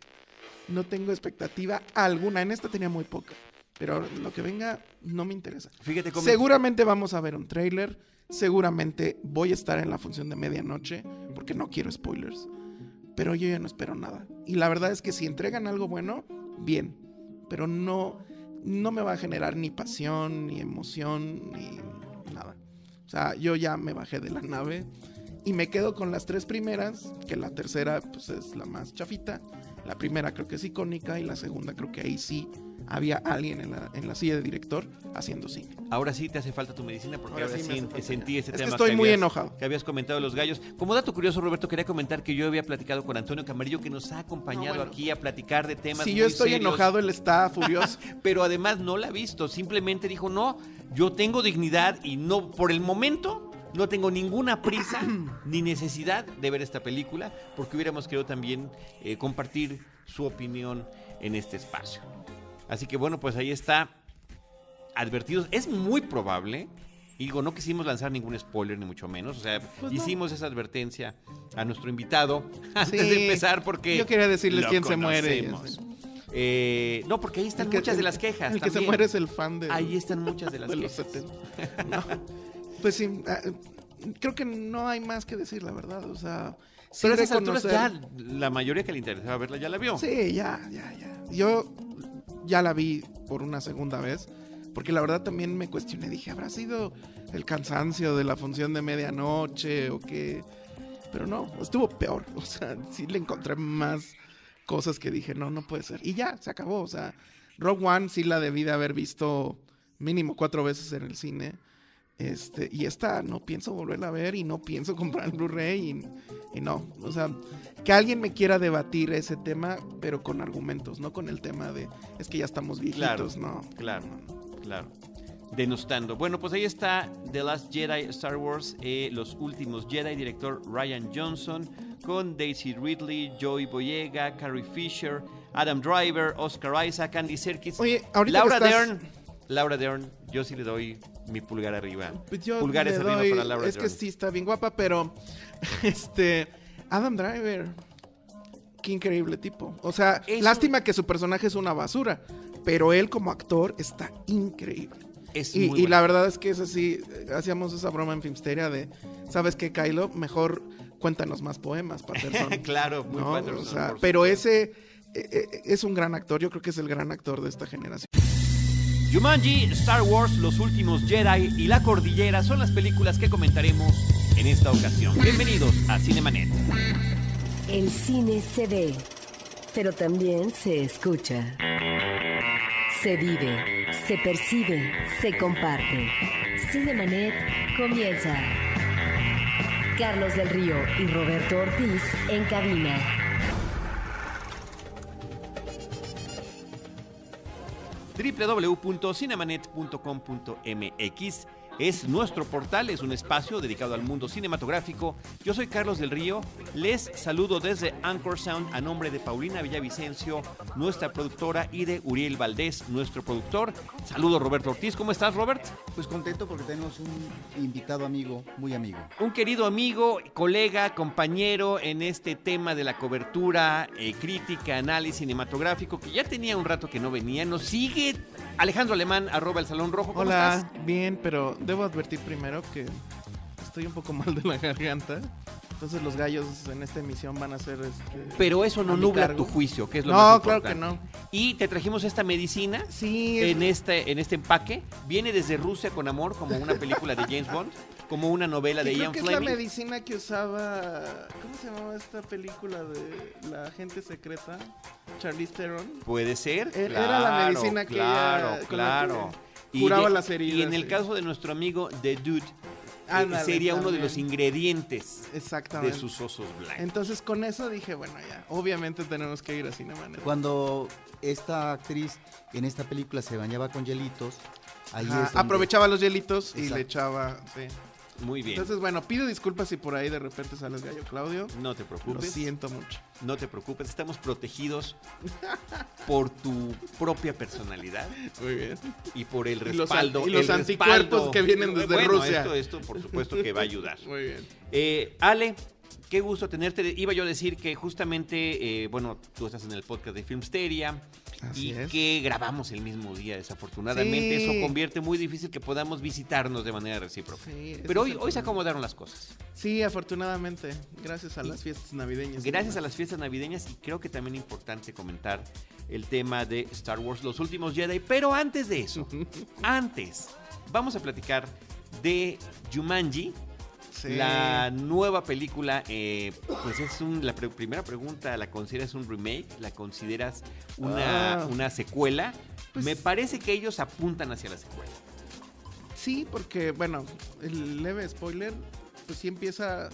No tengo expectativa alguna. En esta tenía muy poca. Pero lo que venga no me interesa. Fíjate cómo... Seguramente vamos a ver un tráiler. Seguramente voy a estar en la función de medianoche, porque no quiero spoilers. Pero yo ya no espero nada. Y la verdad es que si entregan algo bueno, bien. Pero no me va a generar ni pasión, ni emoción, ni nada. O sea, yo ya me bajé de la nave y me quedo con las 3 primeras, que la tercera pues es la más chafita. La primera creo que es icónica y la segunda creo que ahí sí había alguien en la silla de director haciendo cine. Ahora sí te hace falta tu medicina, porque ahora sí sentí ese tema. Estoy muy enojado. Que habías comentado de los gallos. Como dato curioso, Roberto, quería comentar que yo había platicado con Antonio Camarillo, que nos ha acompañado aquí a platicar de temas si muy yo estoy serios. Enojado, él está furioso. Pero además no la ha visto, simplemente dijo, no, yo tengo dignidad y no, por el momento, no tengo ninguna prisa ni necesidad de ver esta película, porque hubiéramos querido también compartir su opinión en este espacio. Así que bueno, pues ahí está, advertidos. Es muy probable, y digo, no quisimos lanzar ningún spoiler, ni mucho menos, o sea, Pues hicimos esa advertencia a nuestro invitado antes de empezar, porque yo quería decirles lo quién se muere. conocemos. No, porque ahí están El que- muchas de el- las quejas El que se también. muere es el fan de, Ahí están muchas de las de los quejas. 70. No, pues sí, creo que no hay más que decir, la verdad. O sea, sí Pero a esas alturas reconocer- ya la mayoría que le interesaba verla ya la vio. Sí, ya. Yo ya la vi por una segunda vez, porque la verdad también me cuestioné. Dije, ¿habrá sido el cansancio de la función de medianoche o qué? Pero no, estuvo peor. O sea, sí le encontré más cosas que dije, no puede ser. Y ya, se acabó. O sea, Rogue One sí la debí de haber visto mínimo 4 veces en el cine. Y esta no pienso volverla a ver y no pienso comprar el Blu-ray y no. O sea, que alguien me quiera debatir ese tema, pero con argumentos, no con el tema de es que ya estamos viejitos, no. Claro. Denostando. Bueno, pues ahí está The Last Jedi, Star Wars, Los Últimos Jedi, director Rian Johnson, con Daisy Ridley, Joey Boyega, Carrie Fisher, Adam Driver, Oscar Isaac, Andy Serkis, Oye, ahorita Laura Dern, yo sí le doy mi pulgar arriba. Pues yo Pulgares le arriba doy- para Laura es que Dern. sí está bien guapa, pero Adam Driver, qué increíble tipo. O sea, Es lástima que su personaje es una basura, pero él como actor está increíble. Es Y muy bueno. la verdad es que es así, hacíamos esa broma en Filmsteria de, ¿sabes qué, Kylo? Mejor cuéntanos más poemas, Patterson. Claro, muy ¿no? Patterson, O sea, por pero supuesto. ese es un gran actor, yo creo que es el gran actor de esta generación. Jumanji, Star Wars, Los Últimos Jedi y La Cordillera son las películas que comentaremos en esta ocasión. Bienvenidos a Cinemanet. El cine se ve, pero también se escucha. Se vive, se percibe, se comparte. Cinemanet comienza. Carlos del Río y Roberto Ortiz en cabina. www.cinemanet.com.mx es nuestro portal, es un espacio dedicado al mundo cinematográfico. Yo soy Carlos del Río, les saludo desde Anchor Sound a nombre de Paulina Villavicencio, nuestra productora, y de Uriel Valdés, nuestro productor. Saludo Roberto Ortiz, ¿cómo estás, Robert? Pues contento porque tenemos un invitado amigo, muy amigo. Un querido amigo, colega, compañero en este tema de la cobertura, crítica, análisis cinematográfico, que ya tenía un rato que no venía. Nos sigue Alejandro Alemán, @el Salón Rojo. ¿Cómo Hola, estás? bien, pero debo advertir primero que estoy un poco mal de la garganta. Entonces los gallos en esta emisión van a ser Pero eso no a mi nubla cargo. tu juicio, que es lo No, más claro importante. que no. Y te trajimos esta medicina Sí, en este empaque. Viene desde Rusia con amor, como una película de James Bond, como una novela de creo Ian que es la Fleming. medicina que usaba, ¿cómo se llamaba esta película de la agente secreta? Charlize Theron. Puede ser. Era la medicina que claro, ella- con la claro. que curaba las heridas, Y en el sí. caso de nuestro amigo The Dude, Ándale, sería uno de también. los ingredientes de Exactamente. sus osos blancos. Entonces con eso dije, bueno, ya, obviamente tenemos que ir a Cinemanet. Cuando esta actriz en esta película se bañaba con hielitos, ahí Ajá, es donde- aprovechaba los hielitos y Exacto. le echaba, sí. Muy bien. Entonces, bueno, pido disculpas si por ahí de repente sale el gallo Claudio. No te Lo preocupes. siento mucho. No te preocupes. Estamos protegidos por tu propia personalidad Muy bien. y por el Y los respaldo. an- y los el anticuerpos respaldo. que vienen desde Bueno, Rusia. Esto, por supuesto, que va a ayudar. Muy bien. Ale, qué gusto tenerte. Iba yo a decir que justamente, bueno, tú estás en el podcast de Filmsteria Así y es. que grabamos el mismo día, desafortunadamente. Sí. Eso convierte muy difícil que podamos visitarnos de manera recíproca. Sí, ese Pero es hoy el se problema. acomodaron las cosas. Sí, afortunadamente. Gracias a las fiestas navideñas. Gracias a las fiestas navideñas, y creo que también es importante comentar el tema de Star Wars, Los Últimos Jedi. Pero antes de eso, vamos a platicar de Jumanji. Sí. La nueva película, pues es la primera pregunta, ¿la consideras un remake? ¿La consideras una secuela? Pues- Me parece que ellos apuntan hacia la secuela. Sí, porque, bueno, el leve spoiler, pues sí empieza.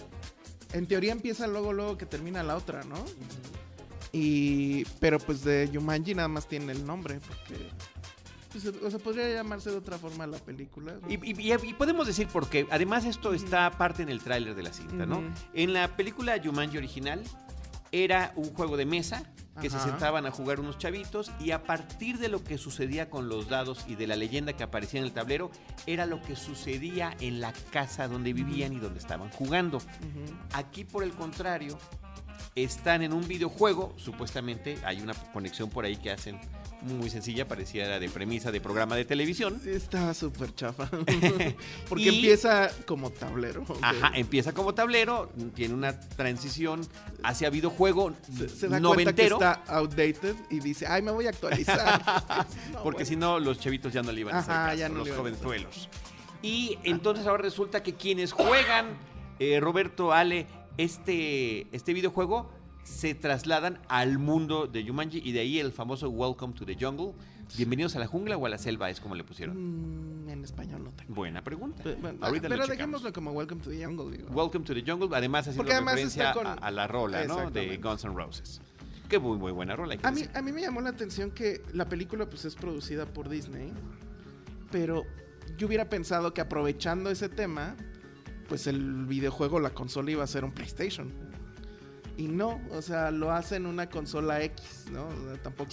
En teoría empieza luego que termina la otra, ¿no? Pero pues de Jumanji nada más tiene el nombre, porque Pues, o sea, podría llamarse de otra forma la película. Y podemos decir por qué. Además, esto está aparte en el tráiler de la cinta, ¿no? En la película Jumanji original era un juego de mesa que se sentaban a jugar unos chavitos y a partir de lo que sucedía con los dados y de la leyenda que aparecía en el tablero, era lo que sucedía en la casa donde vivían y donde estaban jugando. Aquí, por el contrario, están en un videojuego, supuestamente hay una conexión por ahí que hacen muy sencilla, parecía de premisa de programa de televisión. Está súper chafa. Porque empieza como tablero. Ajá, empieza como tablero, tiene una transición hacia videojuego se da noventero. Cuenta que está outdated y dice, ay, me voy a actualizar. No, porque si no, los chavitos ya no le iban a hacer caso, ya no los jovenzuelos. Y entonces ahora resulta que quienes juegan, Roberto, Ale, este videojuego, se trasladan al mundo de Jumanji y de ahí el famoso Welcome to the Jungle. Bienvenidos a la jungla o a la selva, es como le pusieron. En español no tengo. Buena pregunta. Pero dejémoslo como Welcome to the Jungle, digo. Welcome to the Jungle, además haciendo referencia a la rola, ¿no? De Guns N' Roses. Qué muy buena rola. A mí me llamó la atención que la película pues es producida por Disney, pero yo hubiera pensado que aprovechando ese tema, pues el videojuego, la consola iba a ser un PlayStation. Y no, o sea, lo hacen una consola X, ¿no? O sea, tampoco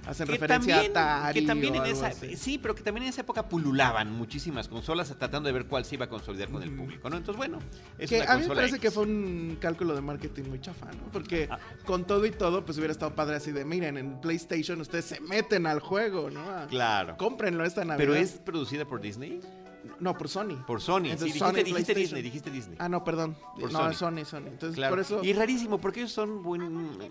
hacen referencia a Atari que también o en algo esa, así. sí, pero que también en esa época pululaban muchísimas consolas tratando de ver cuál se iba a consolidar con el público, ¿no? Entonces, bueno, es que una a mí me consola parece X. que fue un cálculo de marketing muy chafa, ¿no? Porque con todo y todo, pues hubiera estado padre así de, miren, en PlayStation ustedes se meten al juego, ¿no? Claro. Cómprenlo esta Navidad. ¿Pero es producida por Disney? No, por Sony. Por Sony. Entonces, Sí, Sony, dijiste PlayStation. Disney. Ah, no, perdón. Por no, Sony. Sony. Entonces, Claro. por eso... Y rarísimo, porque ellos son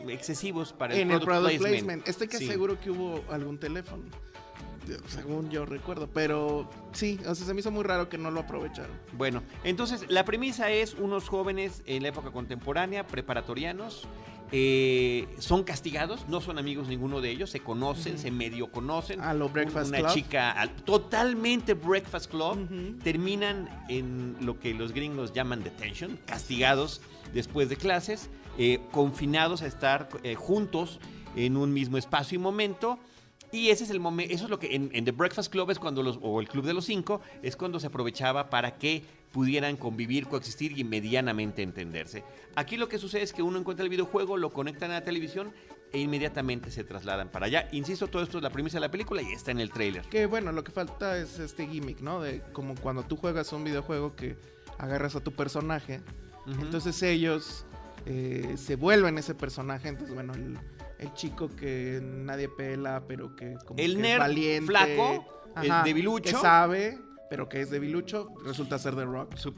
excesivos para el en el product placement. placement. Estoy que Sí. seguro que hubo algún teléfono, según yo recuerdo. Pero sí, o sea, se me hizo muy raro que no lo aprovecharon. Bueno, entonces la premisa es unos jóvenes en la época contemporánea, preparatorianos, son castigados, no son amigos ninguno de ellos, se conocen, se medio conocen. A lo Breakfast Una Club. chica totalmente Breakfast Club. Terminan en lo que los gringos llaman detention, castigados después de clases, confinados a estar juntos en un mismo espacio y momento. Y ese es el momento, eso es lo que en The Breakfast Club es cuando o el Club de los Cinco, es cuando se aprovechaba para que pudieran convivir, coexistir y medianamente entenderse. Aquí lo que sucede es que uno encuentra el videojuego, lo conectan a la televisión e inmediatamente se trasladan para allá. Insisto, todo esto es la premisa de la película y está en el tráiler. Que bueno, lo que falta es este gimmick, ¿no? De como cuando tú juegas un videojuego que agarras a tu personaje, entonces ellos se vuelven ese personaje. Entonces, bueno, el chico que nadie pela, pero que como El que nerd es valiente, flaco, el debilucho. que sabe, pero que es debilucho, resulta ser The Rock. Su